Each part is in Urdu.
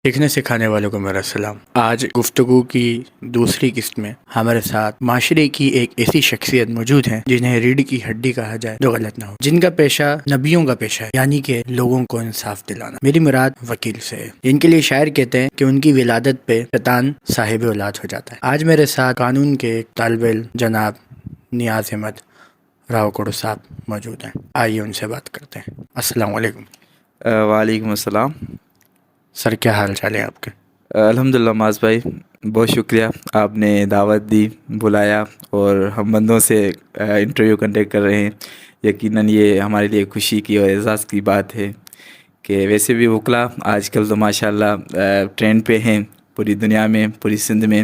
سیکھنے سکھانے والوں کو میرا سلام۔ آج گفتگو کی دوسری قسط میں ہمارے ساتھ معاشرے کی ایک ایسی شخصیت موجود ہیں جنہیں ریڑھ کی ہڈی کہا جائے تو غلط نہ ہو، جن کا پیشہ نبیوں کا پیشہ ہے، یعنی کہ لوگوں کو انصاف دلانا۔ میری مراد وکیل سے ہے، جن کے لیے شاعر کہتے ہیں کہ ان کی ولادت پہ شیطان صاحب اولاد ہو جاتا ہے۔ آج میرے ساتھ قانون کے ایک طالب علم جناب نیاز احمد راؤ صاحب موجود ہیں، آئیے ان سے بات کرتے ہیں۔ السلام علیکم۔ وعلیکم السلام۔ سر کیا حال چال ہے آپ کے؟ الحمدللہ معاذ بھائی، بہت شکریہ، آپ نے دعوت دی، بلایا اور ہم بندوں سے انٹرویو کنڈکٹ کر رہے ہیں۔ یقیناً یہ ہمارے لیے خوشی کی اور اعزاز کی بات ہے کہ ویسے بھی وکلا آج کل تو ماشاءاللہ ٹرینڈ پہ ہیں پوری دنیا میں، پوری سندھ میں۔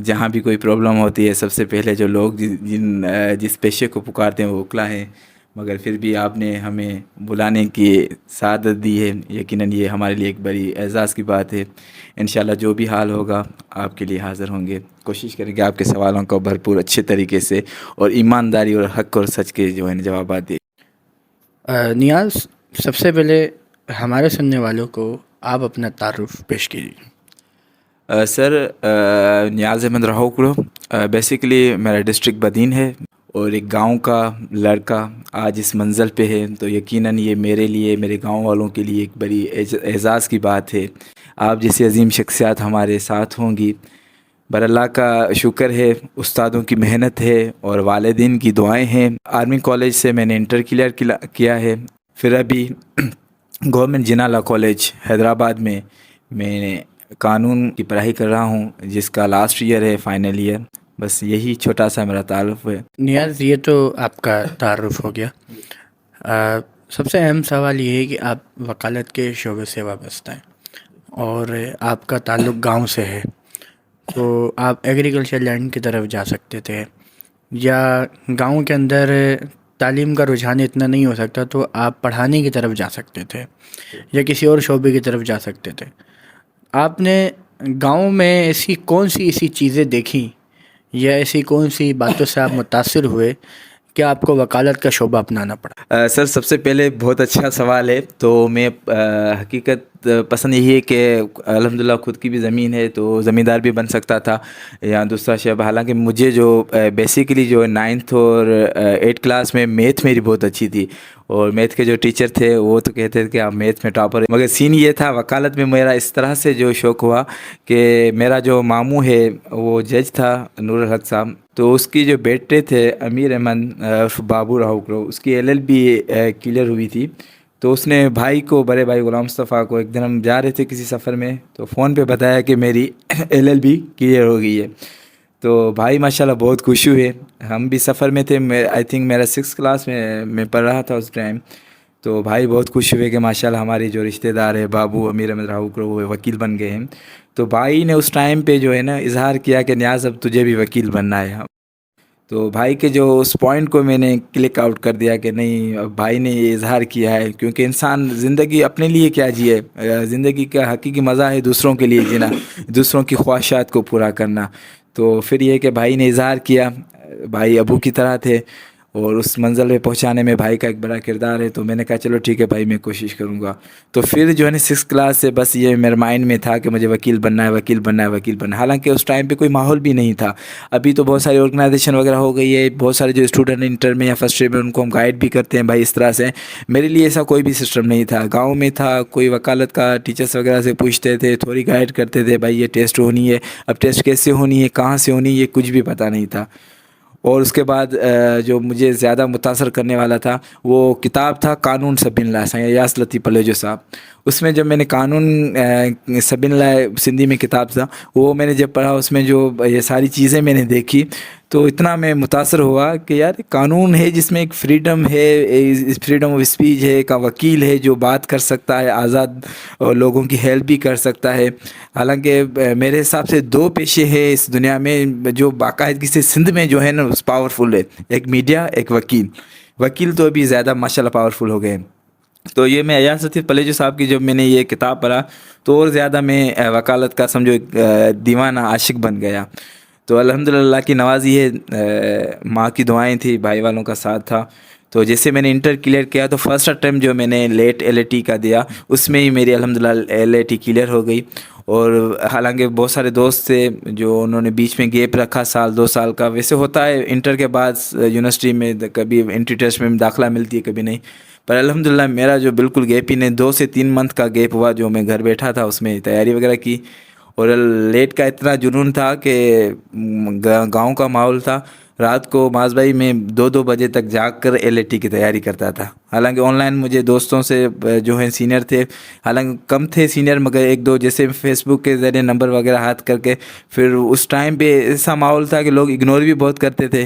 جہاں بھی کوئی پرابلم ہوتی ہے سب سے پہلے جو لوگ جس پیشے کو پکارتے ہیں وہ وکلا ہیں، مگر پھر بھی آپ نے ہمیں بلانے کی سعادت دی ہے۔ یقیناً یہ ہمارے لیے ایک بڑی اعزاز کی بات ہے۔ انشاءاللہ جو بھی حال ہوگا آپ کے لیے حاضر ہوں گے، کوشش کریں گے آپ کے سوالوں کو بھرپور اچھے طریقے سے اور ایمانداری اور حق اور سچ کے جو ہے جوابات دیں۔ نیاز، سب سے پہلے ہمارے سننے والوں کو آپ اپنا تعارف پیش کیجیے۔ سر، نیاز احمد راہوکڑو، بیسیکلی میرا ڈسٹرکٹ بدین ہے اور ایک گاؤں کا لڑکا آج اس منزل پہ ہے، تو یقیناً یہ میرے لیے، میرے گاؤں والوں کے لیے ایک بڑی اعزاز کی بات ہے۔ آپ جیسی عظیم شخصیات ہمارے ساتھ ہوں گی، بر اللہ کا شکر ہے، استادوں کی محنت ہے اور والدین کی دعائیں ہیں۔ آرمی کالج سے میں نے انٹر کلیئر کیا ہے، پھر ابھی گورنمنٹ جنالا کالج حیدرآباد میں میں قانون کی پڑھائی کر رہا ہوں، جس کا لاسٹ ایئر ہے، فائنل ایئر۔ بس یہی چھوٹا سا میرا تعارف ہے۔ نیاز، یہ تو آپ کا تعارف ہو گیا۔ سب سے اہم سوال یہ ہے کہ آپ وکالت کے شعبے سے وابستہ ہیں اور آپ کا تعلق گاؤں سے ہے، تو آپ ایگریکلچر لینڈ کی طرف جا سکتے تھے، یا گاؤں کے اندر تعلیم کا رجحان اتنا نہیں ہو سکتا تو آپ پڑھانے کی طرف جا سکتے تھے یا کسی اور شعبے کی طرف جا سکتے تھے۔ آپ نے گاؤں میں ایسی کون سی چیزیں دیکھیں یا ایسی کون سی باتوں سے آپ متاثر ہوئے کہ آپ کو وکالت کا شعبہ اپنانا پڑا؟ سر، سب سے پہلے بہت اچھا سوال ہے۔ تو میں حقیقت پسند یہی ہے کہ الحمدللہ خود کی بھی زمین ہے تو زمیندار بھی بن سکتا تھا یا دوسرا شعب۔ حالانکہ مجھے جو بیسیکلی جو 9th اور 8th کلاس میں میتھ میری بہت اچھی تھی، اور میتھ کے جو ٹیچر تھے وہ تو کہتے تھے کہ آپ میتھ میں ٹاپر ہیں، مگر سین یہ تھا وکالت میں میرا اس طرح سے جو شوق ہوا کہ میرا جو ماموں ہے وہ جج تھا، نور الحق صاحب، تو اس کی جو بیٹے تھے امیر احمد بابو راہوکڑو، اس کی LLB کلیئر ہوئی تھی، تو اس نے بھائی کو، بڑے بھائی غلام مصطفیٰ کو، ایک دن ہم جا رہے تھے کسی سفر میں تو فون پہ بتایا کہ میری LLB کلیئر ہو گئی ہے، تو بھائی ماشاءاللہ بہت خوش ہوئے۔ ہم بھی سفر میں تھے، آئی تھنک میرا 6th کلاس میں پڑھ رہا تھا اس ٹائم، تو بھائی بہت خوش ہوئے کہ ماشاءاللہ ہمارے جو رشتہ دار ہے بابو امیر احمد راہوکڑو وہ وکیل بن گئے ہیں۔ تو بھائی نے اس ٹائم پہ جو ہے نا اظہار کیا کہ نیاز اب تجھے بھی وکیل بننا ہے۔ تو بھائی کے جو اس پوائنٹ کو میں نے کلک آؤٹ کر دیا کہ نہیں، اب بھائی نے یہ اظہار کیا ہے، کیونکہ انسان زندگی اپنے لیے کیا جیے، زندگی کا حقیقی مزہ ہے دوسروں کے لیے جینا، دوسروں کی خواہشات کو پورا کرنا۔ تو پھر یہ کہ بھائی نے اظہار کیا، بھائی ابو کی طرح تھے اور اس منزل پہ پہنچانے میں بھائی کا ایک بڑا کردار ہے، تو میں نے کہا چلو ٹھیک ہے بھائی، میں کوشش کروں گا۔ تو پھر جو ہے نا 6th کلاس سے بس یہ میرے مائنڈ میں تھا کہ مجھے وکیل بننا ہے، وکیل بننا ہے، وکیل بننا ہے۔ حالانکہ اس ٹائم پہ کوئی ماحول بھی نہیں تھا، ابھی تو بہت ساری آرگنائزیشن وغیرہ ہو گئی ہے، بہت سارے جو اسٹوڈنٹ انٹر میں یا فرسٹ ایئر میں ان کو ہم گائیڈ بھی کرتے ہیں بھائی اس طرح سے۔ میرے لیے ایسا کوئی بھی سسٹم نہیں تھا، گاؤں میں تھا، کوئی وکالت کا ٹیچرس وغیرہ سے پوچھتے تھے، تھوڑی گائیڈ کرتے تھے، بھائی یہ ٹیسٹ ہونی ہے، اب ٹیسٹ کیسے ہونی ہے، کہاں سے ہونی ہے، یہ کچھ بھی پتہ نہیں تھا۔ اور اس کے بعد جو مجھے زیادہ متاثر کرنے والا تھا وہ کتاب تھا قانون سبین اللہ سائیں یاس لطیف پلیجو صاحب۔ اس میں جب میں نے قانون سبین اللہ سندھی میں کتاب تھا وہ میں نے جب پڑھا، اس میں جو یہ ساری چیزیں میں نے دیکھی تو اتنا میں متاثر ہوا کہ یار قانون ہے جس میں ایک فریڈم ہے، فریڈم آف اسپیچ ہے، کا وکیل ہے جو بات کر سکتا ہے، آزاد لوگوں کی ہیلپ بھی کر سکتا ہے۔ حالانکہ میرے حساب سے 2 پیشے ہیں اس دنیا میں جو باقاعدگی سے سندھ میں جو ہے نا پاورفل ہے، ایک میڈیا، ایک وکیل۔ وکیل تو ابھی زیادہ ماشاءاللہ پاورفل ہو گئے ہیں۔ تو یہ میں ایاز لطیف پلیجو صاحب کی جب میں نے یہ کتاب پڑھا تو اور زیادہ میں وکالت کا سمجھو ایک دیوانہ عاشق بن گیا۔ تو الحمدللہ اللہ کی نوازی ہے، ماں کی دعائیں تھی، بھائی والوں کا ساتھ تھا۔ تو جیسے میں نے انٹر کلیئر کیا تو فرسٹ اٹیمپٹ جو میں نے لیٹ LAT کا دیا اس میں ہی میری الحمدللہ LAT کلیئر ہو گئی، اور حالانکہ بہت سارے دوست تھے جو انہوں نے بیچ میں گیپ رکھا 1-2 سال کا. ویسے ہوتا ہے انٹر کے بعد یونیورسٹی میں کبھی انٹری ٹیسٹ میں داخلہ ملتی ہے کبھی نہیں, پر الحمدللہ میرا جو بالکل گیپ ہی نہیں, 2 سے 3 منتھ کا گیپ ہوا جو میں گھر بیٹھا تھا, اس میں تیاری وغیرہ کی. اور لیٹ کا اتنا جنون تھا کہ گاؤں کا ماحول تھا, رات کو معاذ بھائی میں 2-2 بجے تک جاگ کر LAT کی تیاری کرتا تھا. حالانکہ آن لائن مجھے دوستوں سے جو ہیں سینئر تھے, حالانکہ کم تھے سینئر, مگر 1-2 جیسے فیس بک کے ذریعے نمبر وغیرہ ہاتھ کر کے, پھر اس ٹائم پہ ایسا ماحول تھا کہ لوگ اگنور بھی بہت کرتے تھے,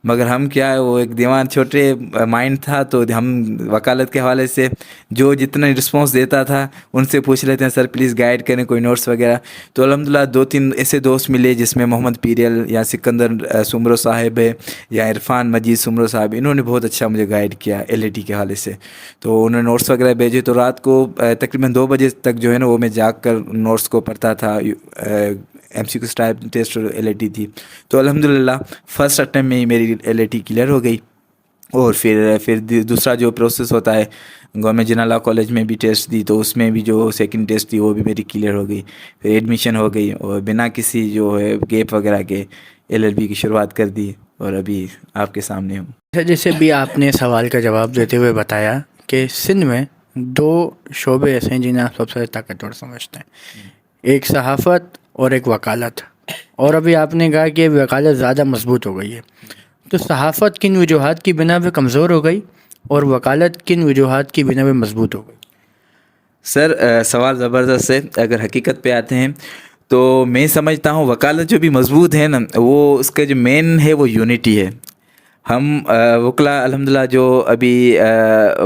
مگر ہم کیا ہے وہ ایک دیوان چھوٹے مائنڈ تھا, تو ہم وکالت کے حوالے سے جو جتنا رسپانس دیتا تھا ان سے پوچھ لیتے ہیں سر پلیز گائیڈ کریں کوئی نوٹس وغیرہ. تو الحمدللہ 2-3 ایسے دوست ملے جس میں محمد پیریل یا سکندر سمرو صاحب ہے یا عرفان مجید سمرو صاحب, انہوں نے بہت اچھا مجھے گائیڈ کیا LAT کے حوالے سے. تو انہوں نے نوٹس وغیرہ بھیجے, تو رات کو تقریباً 2 بجے تک جو ہے نا وہ میں جاگ کر نوٹس کو پڑھتا تھا. MCQ ٹائپ ٹیسٹ اور LAT تھی, تو الحمدللہ فرسٹ اٹیمپٹ میں ہی میری LAT کلیئر ہو گئی. اور پھر دوسرا جو پروسیس ہوتا ہے, گورنمنٹ جنرل لاء کالج میں بھی ٹیسٹ دی, تو اس میں بھی جو سیکنڈ ٹیسٹ تھی وہ بھی میری کلیئر ہو گئی. پھر ایڈمیشن ہو گئی اور بنا کسی جو ہے گیپ وغیرہ کے LLB کی شروعات کر دی, اور ابھی آپ کے سامنے ہوں. جیسے بھی آپ نے سوال کا جواب دیتے ہوئے بتایا کہ سندھ میں 2 شعبے ایسے ہیں جنہیں آپ سب سے طاقتور سمجھتے ہیں, ایک صحافت اور ایک وکالت, اور ابھی آپ نے کہا کہ وکالت زیادہ مضبوط ہو گئی ہے, تو صحافت کن وجوہات کی بنا پہ کمزور ہو گئی اور وکالت کن وجوہات کی بنا پہ مضبوط ہو گئی؟ سر سوال زبردست ہے. اگر حقیقت پہ آتے ہیں تو میں سمجھتا ہوں وکالت جو بھی مضبوط ہے نا, وہ اس کا جو مین ہے وہ یونٹی ہے. ہم وکلا الحمدللہ جو ابھی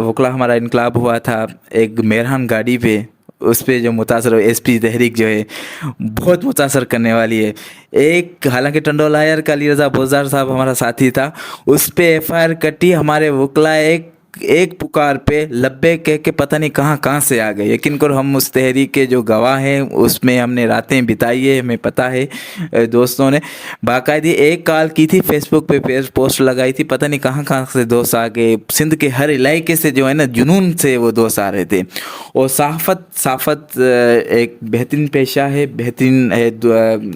وکلا ہمارا انقلاب ہوا تھا ایک مہران گاڑی پہ, اس پہ جو متاثر SP تحریک جو ہے بہت متاثر کرنے والی ہے. ایک حالانکہ ٹنڈول آئر کا علی رضا بوزار صاحب ہمارا ساتھی تھا, اس پہ FIR کٹی, ہمارے وکلا ایک پکار پہ لبے کہہ کے پتہ نہیں کہاں سے آ گئے. یقین کرو ہم اس تحریک کے جو گواہ ہیں, اس میں ہم نے راتیں بتائی ہے, ہمیں پتہ ہے. دوستوں نے باقاعدہ ایک کال کی تھی, فیس بک پہ پوسٹ لگائی تھی, پتہ نہیں کہاں سے دوست آ گئے. سندھ کے ہر علاقے سے جو ہے نا جنون سے وہ دوست آ رہے تھے. اور صحافت ایک بہترین پیشہ ہے, بہترین ہے,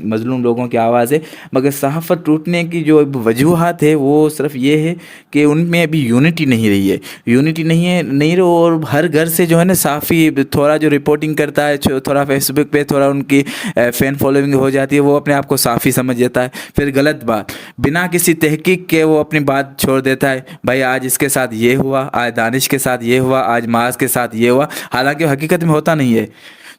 مظلوم لوگوں کی آواز ہے, مگر صحافت ٹوٹنے کی جو وجوہات ہے وہ صرف یہ ہے کہ ان میں ابھی یونٹی نہیں رہی ہے. یونٹی نہیں رہی, اور ہر گھر سے جو ہے نا صحافی تھوڑا جو رپورٹنگ کرتا ہے, تھوڑا فیس بک پہ تھوڑا ان کی فین فالوئنگ ہو جاتی ہے, وہ اپنے آپ کو صحافی سمجھ لیتا ہے. پھر غلط بات بنا کسی تحقیق کے وہ اپنی بات چھوڑ دیتا ہے, بھائی آج اس کے ساتھ یہ ہوا, آج دانش کے ساتھ یہ ہوا, آج معاذ کے ساتھ یہ ہوا, حالانکہ حقیقت میں ہوتا نہیں ہے.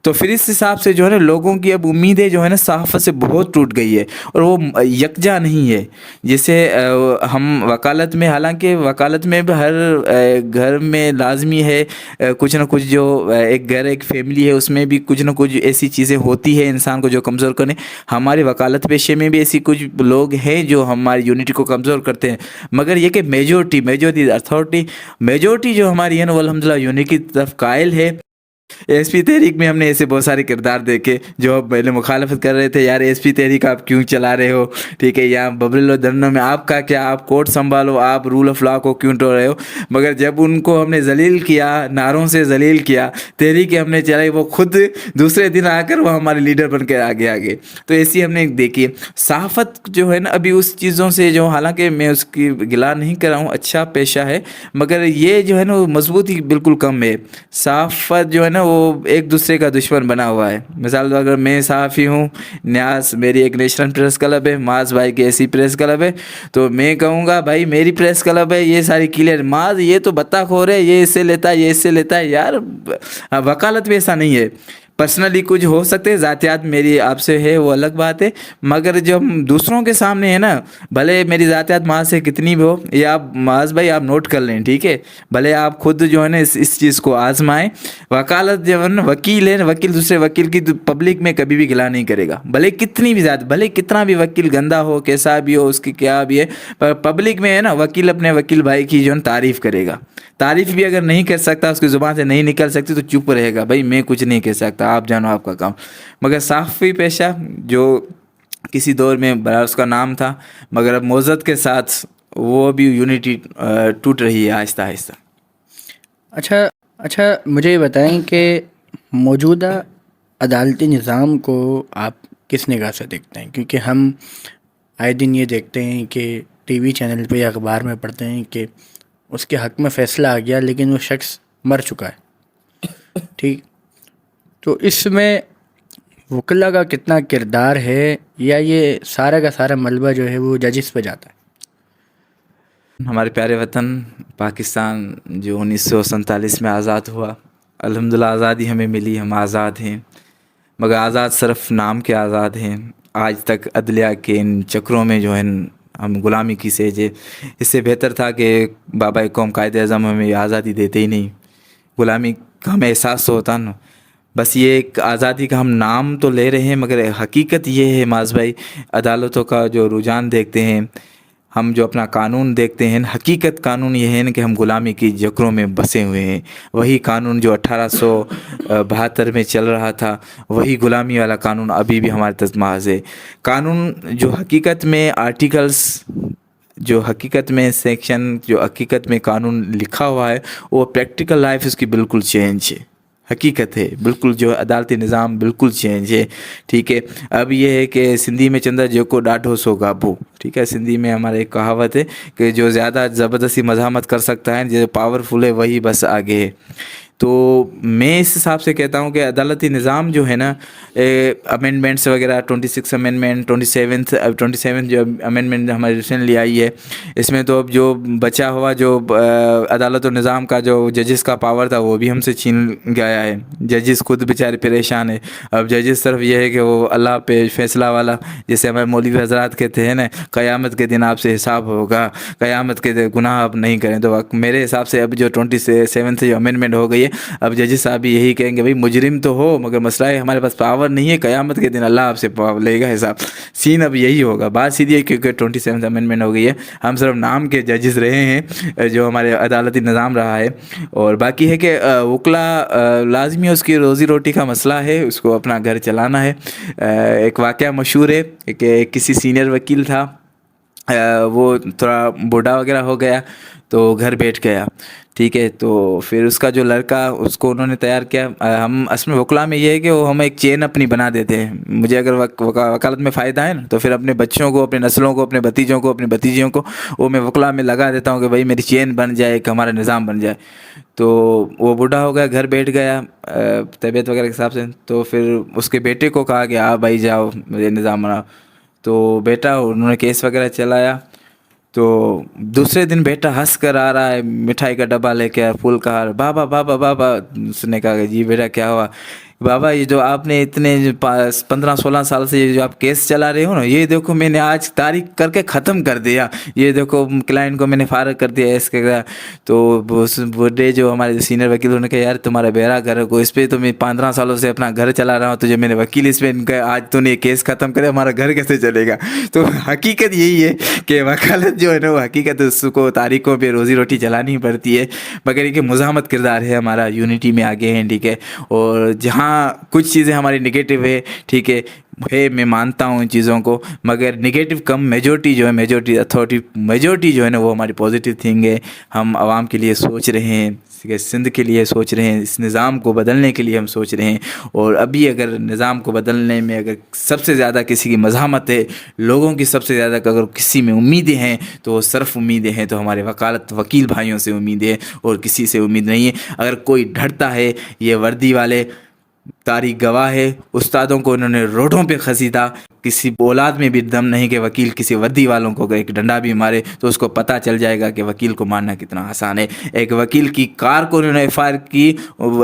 تو پھر اس حساب سے جو ہے نا لوگوں کی اب امیدیں جو ہے نا صحافت سے بہت ٹوٹ گئی ہے, اور وہ یکجا نہیں ہے. جیسے ہم وکالت میں, حالانکہ وکالت میں بھی ہر گھر میں لازمی ہے کچھ نہ کچھ, جو ایک گھر ایک فیملی ہے اس میں بھی کچھ نہ کچھ ایسی چیزیں ہوتی ہے انسان کو جو کمزور کرنے. ہماری وکالت پیشے میں بھی ایسی کچھ لوگ ہیں جو ہماری یونٹی کو کمزور کرتے ہیں, مگر یہ کہ میجورٹی اتھارٹی میجورٹی جو ہماری ہے نا وہ الحمدللہ یونٹی کی طرف قائل ہے. SP تحریک میں ہم نے ایسے بہت سارے کردار دیکھے جو پہلے مخالفت کر رہے تھے, یار SP تحریک آپ کیوں چلا رہے ہو, ٹھیک ہے, یا ببرل و دھرنوں میں آپ کا کیا, آپ کورٹ سنبھالو, آپ رول آف لا کو کیوں ٹو رہے ہو. مگر جب ان کو ہم نے ذلیل کیا, نعروں سے ذلیل کیا, تحریک ہم نے چلائی, وہ خود دوسرے دن آ کر وہ ہمارے لیڈر بن کے آگے. تو ایسی ہم نے دیکھی. صحافت جو ہے نا ابھی اس چیزوں سے جو, حالانکہ میں اس کی گلا نہیں کر رہا ہوں, اچھا پیشہ ہے, مگر یہ جو ہے نا مضبوطی بالکل کم ہے. صحافت جو ہے نا وہ ایک دوسرے کا دشمن بنا ہوا ہے. مثال اگر میں صحافی ہوں, نیاز میری ایک نیشنل پریس کلب ہے, معاذ بھائی کی ایسی پریس کلب ہے, تو میں کہوں گا بھائی میری پریس کلب ہے, یہ ساری کلیئر, معاذ یہ تو بتا خور ہے, یہ اس سے لیتا ہے, یہ اس سے لیتا ہے. یار وکالت میں ایسا نہیں ہے. پرسنلی کچھ ہو سکتے, ذاتیات میری آپ سے ہے وہ الگ بات ہے, مگر جب دوسروں کے سامنے ہے نا, بھلے میری ذاتیات معاذ سے کتنی بھی ہو, یہ آپ معاذ بھائی آپ نوٹ کر لیں, ٹھیک ہے, بھلے آپ خود جو ہے نا اس چیز کو آزمائیں. وکالت جو ہے نا وکیل ہے, وکیل دوسرے وکیل کی پبلک میں کبھی بھی گلا نہیں کرے گا, بھلے کتنی بھی زیادہ, بھلے کتنا بھی وکیل گندا ہو, کیسا بھی ہو, اس کی کیا بھی ہے, پر پبلک میں ہے نا وکیل اپنے وکیل بھائی کی جو ہے تعریف کرے گا. تعریف بھی اگر نہیں کر سکتا, اس کی زبان سے نہیں نکل سکتی, تو چپ رہے گا, بھائی میں کچھ نہیں کہہ سکتا, آپ جانو آپ کا کام. مگر صحافی پیشہ جو کسی دور میں بڑا اس کا نام تھا, مگر اب موزت کے ساتھ وہ بھی یونٹی ٹوٹ رہی ہے آہستہ آہستہ. اچھا مجھے یہ بتائیں کہ موجودہ عدالتی نظام کو آپ کس نگاہ سے دیکھتے ہیں؟ کیونکہ ہم آئے دن یہ دیکھتے ہیں کہ ٹی وی چینل پہ یا اخبار میں پڑھتے ہیں کہ اس کے حق میں فیصلہ آ گیا لیکن وہ شخص مر چکا ہے، ٹھیک؟ تو اس میں وکلا کا کتنا کردار ہے، یا یہ سارا کا سارا ملبہ جو ہے وہ ججز پہ جاتا ہے؟ ہمارے پیارے وطن پاکستان جو 1947 میں آزاد ہوا، الحمدللہ آزادی ہمیں ملی، ہم آزاد ہیں، مگر آزاد صرف نام کے آزاد ہیں۔ آج تک عدلیہ کے ان چکروں میں جو ہے ہم غلامی کی سیجے، اس سے بہتر تھا کہ بابا قوم قائد اعظم ہمیں یہ آزادی دیتے ہی نہیں، غلامی کا ہمیں احساس تو ہوتا نا۔ بس یہ ایک آزادی کا ہم نام تو لے رہے ہیں، مگر حقیقت یہ ہے معاذ بھائی، عدالتوں کا جو رجحان دیکھتے ہیں، ہم جو اپنا قانون دیکھتے ہیں، حقیقت قانون یہ ہے نا کہ ہم غلامی کی جکروں میں بسے ہوئے ہیں۔ وہی قانون جو 1872 میں چل رہا تھا، وہی غلامی والا قانون ابھی بھی ہمارے تسماز ہے۔ قانون جو حقیقت میں آرٹیکلز، جو حقیقت میں سیکشن، جو حقیقت میں قانون لکھا ہوا ہے، وہ پریکٹیکل لائف اس کی بالکل چینج ہے، حقیقت ہے بالکل، جو عدالتی نظام بالکل چینج ہے، ٹھیک ہے۔ اب یہ ہے کہ سندھی میں چندر جو کو ڈاڈھو سو گابو، ٹھیک ہے، سندھی میں ہمارے ایک کہاوت ہے کہ جو زیادہ زبردستی مزاحمت کر سکتا ہے، جو پاورفل ہے، وہی بس آگے ہے۔ تو میں اس حساب سے کہتا ہوں کہ عدالتی نظام جو ہے نا، امینڈمنٹس وغیرہ 26 امینڈمنٹ، 27 جو امینڈمنٹ ہماری ریسنٹلی آئی ہے، اس میں تو اب جو بچا ہوا جو عدالت و نظام کا جو ججز کا پاور تھا وہ بھی ہم سے چھین گیا ہے۔ ججز خود بیچارے پریشان ہیں۔ اب ججز صرف یہ ہے کہ وہ اللہ پہ فیصلہ والا، جیسے ہمارے مولوی حضرات کہتے ہیں نا، قیامت کے دن آپ سے حساب ہوگا، قیامت کے دن گناہ آپ نہیں کریں۔ تو میرے حساب سے اب جو 27 سے جو امینڈمنٹ ہو گئی ہے، اب ججز صاحب بھی یہی کہیں گے، بھائی مجرم تو ہو مگر مسئلہ ہے ہمارے پاس پاور نہیں ہے، قیامت کے دن اللہ آپ سے لے گا حساب۔ سین اب یہی ہوگا، بات سیدھی ہے، کیونکہ 27 امینڈمنٹ ہو گئی ہے۔ ہم صرف نام کے ججز رہے ہیں جو ہمارے عدالتی نظام رہا ہے، اور باقی ہے کہ وکلا لازمی اس کی روزی روٹی کا مسئلہ ہے، اس کو اپنا گھر چلانا ہے۔ ایک واقعہ مشہور ہے کہ کسی سینئر وکیل تھا، وہ تھوڑا بوڑھا وغیرہ ہو گیا تو گھر بیٹھ گیا، ٹھیک ہے۔ تو پھر اس کا جو لڑکا، اس کو انہوں نے تیار کیا۔ ہم اصل میں وکلا میں یہ ہے کہ وہ ہم ایک چین اپنی بنا دیتے ہیں۔ مجھے اگر وکالت میں فائدہ ہے نا، تو پھر اپنے بچوں کو، اپنے نسلوں کو، اپنے بھتیجوں کو، اپنی بھتیجیوں کو وہ میں وکلا میں لگا دیتا ہوں کہ بھائی میری چین بن جائے، ایک ہمارا نظام بن جائے۔ تو وہ بوڑھا ہو گیا، گھر بیٹھ گیا طبیعت وغیرہ کے حساب سے۔ تو پھر اس کے بیٹے کو کہا کہ بھائی جاؤ مجھے نظام بناؤ۔ تو بیٹا، انہوں نے کیس وغیرہ چلایا۔ تو دوسرے دن بیٹا ہنس کر آ رہا ہے، مٹھائی کا ڈبہ لے کے، پھول کا ہار، بابا بابا بابا۔ اس نے کہا کہ جی بیٹا کیا ہوا؟ بابا یہ جو آپ نے اتنے 15-16 سال سے یہ جو آپ کیس چلا رہے ہو نا، یہ دیکھو میں نے آج تاریخ کر کے ختم کر دیا، یہ دیکھو کلائنٹ کو میں نے فارغ کر دیا اس کے۔ تو اس بڈھے جو ہمارے سینئر وکیل، انہوں نے کہا یار تمہارا بیرا گھر کو، اس پہ تو میں 15 سالوں سے اپنا گھر چلا رہا ہوں، تجھے میں نے وکیل اس پہ آج تو نے یہ کیس ختم کرے، ہمارا گھر کیسے چلے گا؟ تو حقیقت یہی ہے کہ وکالت جو ہے نا، وہ حقیقت اس کو تاریخوں پہ روزی روٹی چلانی پڑتی ہے، مگر یہ کہ مزاحمت کردار ہے ہمارا، یونٹی میں آگے ہیں، ٹھیک ہے۔ اور جہاں کچھ چیزیں ہماری نگیٹو ہے، ٹھیک ہے، میں مانتا ہوں ان چیزوں کو، مگر نگیٹو کم، میجورٹی جو ہے، میجورٹی اتھارٹی، میجورٹی جو ہے نا وہ ہماری پازیٹیو تھنگ ہے۔ ہم عوام کے لیے سوچ رہے ہیں، سندھ کے لیے سوچ رہے ہیں، اس نظام کو بدلنے کے لیے ہم سوچ رہے ہیں۔ اور ابھی اگر نظام کو بدلنے میں اگر سب سے زیادہ کسی کی مزاحمت ہے، لوگوں کی سب سے زیادہ اگر کسی میں امیدیں ہیں، تو وہ صرف امیدیں ہیں تو ہمارے وکالت وکیل بھائیوں سے امیدیں ہیں، اور کسی سے امید نہیں ہے۔ اگر کوئی ڈرتا ہے، یہ وردی والے تاریخ گواہ ہے، استادوں کو انہوں نے روڈوں پہ خسیدا، کسی اولاد میں بھی دم نہیں کہ وکیل کسی وردی والوں کو ایک ڈنڈا بھی مارے تو اس کو پتہ چل جائے گا کہ وکیل کو مارنا کتنا آسان ہے۔ ایک وکیل کی کار کو انہوں نے ایف آئی آر کی،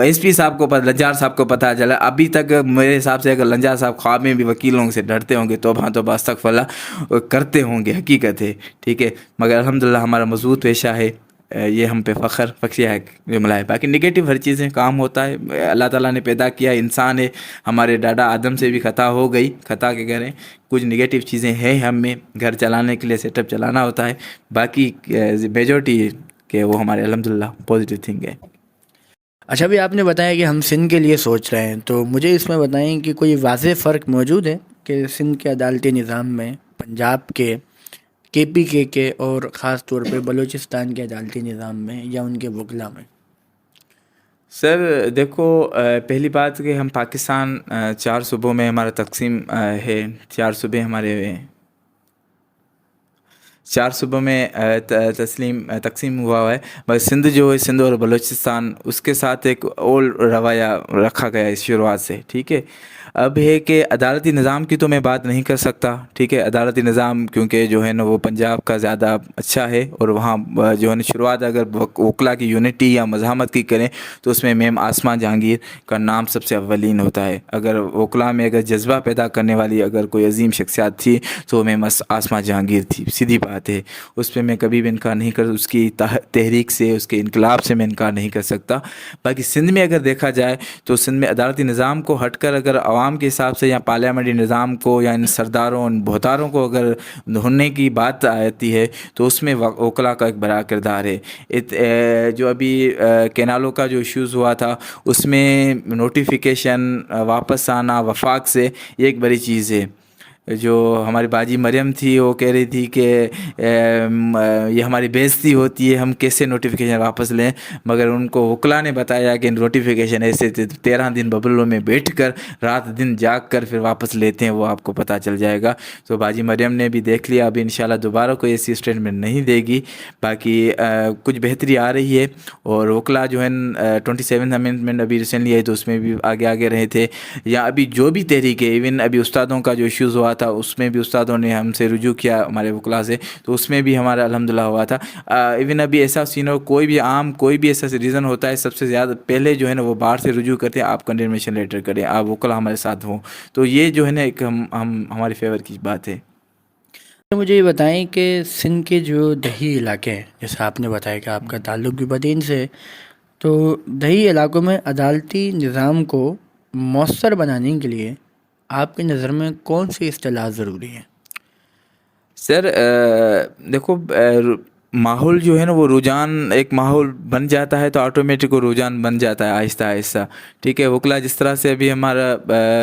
ایس پی صاحب کو، لنجار صاحب کو پتہ چلا۔ ابھی تک میرے حساب سے اگر لنجار صاحب خواب میں بھی وکیلوں سے ڈرتے ہوں گے، توبہ توبہ استغفر اللہ کرتے ہوں گے، حقیقت ہے، ٹھیک ہے۔ مگر الحمدللہ ہمارا مضبوط پیشہ ہے، یہ ہم پہ فخر بخشیہ ہے جملہ ہے۔ باقی نگیٹو ہر چیزیں کام ہوتا ہے، اللہ تعالیٰ نے پیدا کیا انسان ہے، ہمارے ڈاڈا آدم سے بھی خطا ہو گئی، خطا کے گھر ہیں، کچھ نگیٹو چیزیں ہیں ہم میں، گھر چلانے کے لیے سیٹ اپ چلانا ہوتا ہے، باقی میجورٹی کہ وہ ہمارے الحمدللہ پازیٹیو تھنگ ہے۔ اچھا، بھی آپ نے بتایا کہ ہم سندھ کے لیے سوچ رہے ہیں، تو مجھے اس میں بتائیں کہ کوئی واضح فرق موجود ہے کہ سندھ کے عدالتی نظام میں پنجاب کے پی کے اور خاص طور پہ بلوچستان کے عدالتی نظام میں یا ان کے وکلا میں؟ سر دیکھو، پہلی بات کہ ہم پاکستان 4 صوبوں میں ہمارا تقسیم ہے. 4 صوبے ہمارے 4 صوبوں میں تقسیم ہوا ہے. بس سندھ جو ہے، سندھ اور بلوچستان، اس کے ساتھ ایک اولڈ روایہ رکھا گیا ہے اس شروعات سے. ٹھیک ہے. اب ہے کہ عدالتی نظام کی تو میں بات نہیں کر سکتا. ٹھیک ہے. عدالتی نظام کیونکہ جو ہے نا وہ پنجاب کا زیادہ اچھا ہے، اور وہاں جو ہے نا شروعات اگر وکلا کی یونٹی یا مزاحمت کی کریں تو اس میں میم آسماں جہانگیر کا نام سب سے اولین ہوتا ہے. اگر وکلا میں اگر جذبہ پیدا کرنے والی اگر کوئی عظیم شخصیات تھی تو وہ میم آسماں جہانگیر تھی. سیدھی بات ہے، اس پہ میں کبھی بھی انکار نہیں کر، اس کی تحریک سے، اس کے انقلاب سے میں انکار نہیں کر سکتا. باقی سندھ میں اگر دیکھا جائے تو سندھ میں عدالتی نظام کو ہٹ کر اگر عوام کے حساب سے یا پارلیمنٹری نظام کو یا ان سرداروں، ان بہتاروں کو اگر ڈھونڈنے کی بات آتی ہے تو اس میں وکلا کا ایک بڑا کردار ہے. جو ابھی کینالوں کا جو ایشوز ہوا تھا اس میں نوٹیفیکیشن واپس آنا وفاق سے، یہ ایک بڑی چیز ہے. جو ہماری باجی مریم تھی وہ کہہ رہی تھی کہ یہ ہماری بےعزتی ہوتی ہے، ہم کیسے نوٹیفیکیشن واپس لیں. مگر ان کو وکلا نے بتایا کہ نوٹیفیکیشن ایسے 13 دن ببلوں میں بیٹھ کر رات دن جاگ کر پھر واپس لیتے ہیں، وہ آپ کو پتہ چل جائے گا. تو باجی مریم نے بھی دیکھ لیا. ابھی انشاءاللہ دوبارہ کوئی ایسی اسٹیٹمنٹ نہیں دے گی. باقی کچھ بہتری آ رہی ہے. اور وکلا جو ہے 27 امینڈمنٹ ابھی ریسنٹلی آئی تو اس میں بھی آگے رہے تھے. یا ابھی جو بھی تحریک ہے، ایون ابھی استادوں کا جو ایشوز ہوا تھا اس میں بھی استادوں نے ہم سے رجوع کیا ہمارے وکلا سے، تو اس میں بھی ہمارا الحمدللہ ہوا تھا. ایون ابھی ایسا سین ہو، کوئی بھی ایسا ریزن ہوتا ہے، سب سے زیادہ پہلے جو ہے نا وہ باہر سے رجوع کرتے ہیں، آپ کنڈیمنیشن لیٹر کریں، آپ وکلا ہمارے ساتھ ہوں. تو یہ جو ہے نا ایک ہمارے فیور کی بات ہے. مجھے یہ بتائیں کہ سندھ کے جو دیہی علاقے ہیں، جیسے آپ نے بتایا کہ آپ کا تعلق بھی بدین سے ہے، تو دیہی علاقوں میں عدالتی نظام کو مؤثر بنانے کے لیے آپ کی نظر میں کون سی اصطلاحات ضروری ہیں؟ سر دیکھو، ماحول جو ہے نا وہ رجحان، ایک ماحول بن جاتا ہے تو آٹومیٹک وہ رجحان بن جاتا ہے آہستہ آہستہ. ٹھیک ہے. وکلا جس طرح سے ابھی ہمارا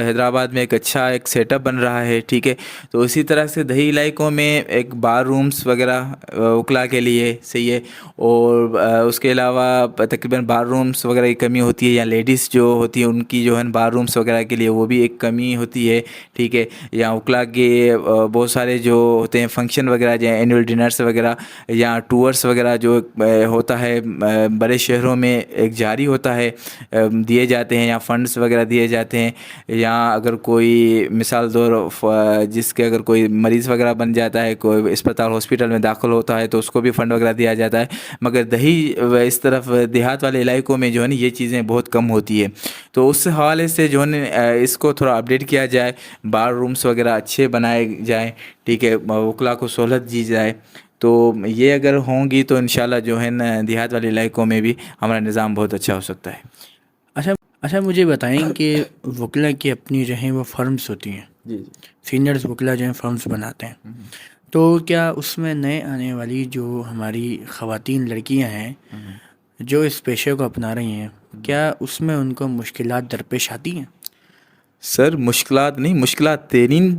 حیدرآباد میں ایک اچھا ایک سیٹ اپ بن رہا ہے. ٹھیک ہے. تو اسی طرح سے دیہی علاقوں میں ایک بار رومس وغیرہ وکلا کے لیے صحیح ہے. اور اس کے علاوہ تقریباً بار رومس وغیرہ کی کمی ہوتی ہے، یا لیڈیز جو ہوتی ہیں ان کی جو ہے بار رومس وغیرہ کے لیے وہ بھی ایک کمی ہوتی ہے. ٹھیک ہے. یا وکلا کے بہت سارے جو ہوتے ہیں فنکشن وغیرہ، جو اینول ڈنرس وغیرہ یا ٹورس وغیرہ جو ہوتا ہے بڑے شہروں میں ایک جاری ہوتا ہے، دیے جاتے ہیں، یا فنڈس وغیرہ دیے جاتے ہیں. یا اگر کوئی مثال طور جس کے اگر کوئی مریض وغیرہ بن جاتا ہے، کوئی اسپتال ہاسپٹل میں داخل ہوتا ہے تو اس کو بھی فنڈ وغیرہ دیا جاتا ہے. مگر اس طرف دیہات والے علاقوں میں جو ہے نا یہ چیزیں بہت کم ہوتی ہے. تو اس حوالے سے جو ہے نا اس کو تھوڑا اپڈیٹ کیا جائے، بار رومس وغیرہ اچھے بنائے جائیں. ٹھیک ہے. وکلا کو سہولت دی جائے. تو یہ اگر ہوں گی تو انشاءاللہ جو ہے نا دیہات والے علاقوں میں بھی ہمارا نظام بہت اچھا ہو سکتا ہے. اچھا مجھے بتائیں کہ وکلا کی اپنی جو ہیں وہ فرمز ہوتی ہیں. جی سینئرز وکلا جو ہیں فرمز بناتے ہیں. تو کیا اس میں نئے آنے والی جو ہماری خواتین لڑکیاں ہیں جو اس پیشے کو اپنا رہی ہیں، کیا اس میں ان کو مشکلات درپیش آتی ہیں؟ سر مشکلات نہیں، مشکلات ترین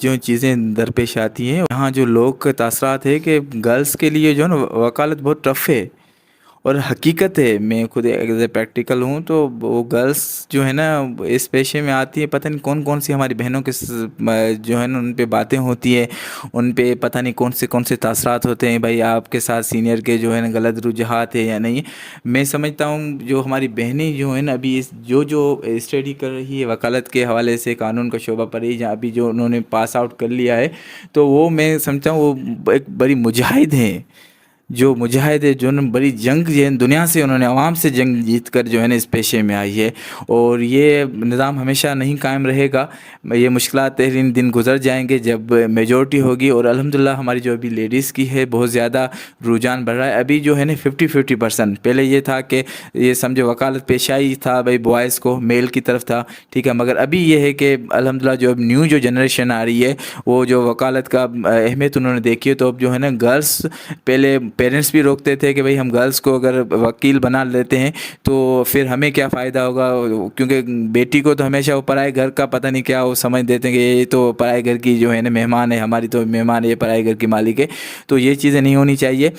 جو چیزیں درپیش آتی ہیں یہاں جو لوگ کے تاثرات ہے کہ گرلس کے لیے جو ہے نا وکالت بہت ٹف ہے. اور حقیقت ہے، میں خود ایز اے پریکٹیکل ہوں، تو وہ گرلس جو ہے نا اس پیشے میں آتی ہے، پتہ نہیں کون کون سی ہماری بہنوں کے جو ہے نا ان پہ باتیں ہوتی ہیں، ان پہ پتہ نہیں کون سے تاثرات ہوتے ہیں. بھائی آپ کے ساتھ سینئر کے جو ہے نا غلط رجحانات ہے یا نہیں. میں سمجھتا ہوں جو ہماری بہنیں جو ہیں نا ابھی جو اسٹڈی کر رہی ہے وکالت کے حوالے سے، قانون کا شعبہ پر ہی جہاں ابھی جو انہوں نے پاس آؤٹ کر لیا ہے، تو وہ میں سمجھتا ہوں وہ ایک بڑی مجاہد ہیں. جو مجاہد ہے، جو بڑی جنگ جو ہے دنیا سے، انہوں نے عوام سے جنگ جیت کر جو ہے نا اس پیشے میں آئی ہے. اور یہ نظام ہمیشہ نہیں قائم رہے گا. یہ مشکلات ترین دن گزر جائیں گے جب میجورٹی ہوگی. اور الحمدللہ ہماری جو ابھی لیڈیز کی ہے بہت زیادہ رجحان بڑھ رہا ہے. ابھی جو ہے نا 50-50%. پہلے یہ تھا کہ یہ سمجھو وکالت پیشائی تھا بھائی بوائز کو، میل کی طرف تھا. ٹھیک ہے. مگر ابھی یہ ہے کہ الحمدللہ جو اب نیو جو جنریشن آ رہی ہے وہ جو وکالت کا اہمیت انہوں نے دیکھی ہے، تو اب جو ہے نا گرلس، پہلے پیرنٹس بھی روکتے تھے کہ بھئی ہم گرلس کو اگر وکیل بنا لیتے ہیں تو پھر ہمیں کیا فائدہ ہوگا، کیونکہ بیٹی کو تو ہمیشہ وہ پرائے گھر کا پتہ نہیں کیا وہ سمجھ دیتے ہیں کہ یہ تو پرائے گھر کی جو ہے نا مہمان ہے، ہماری تو مہمان ہے، یہ پرائے گھر کی مالک ہے. تو یہ چیزیں نہیں ہونی چاہیے.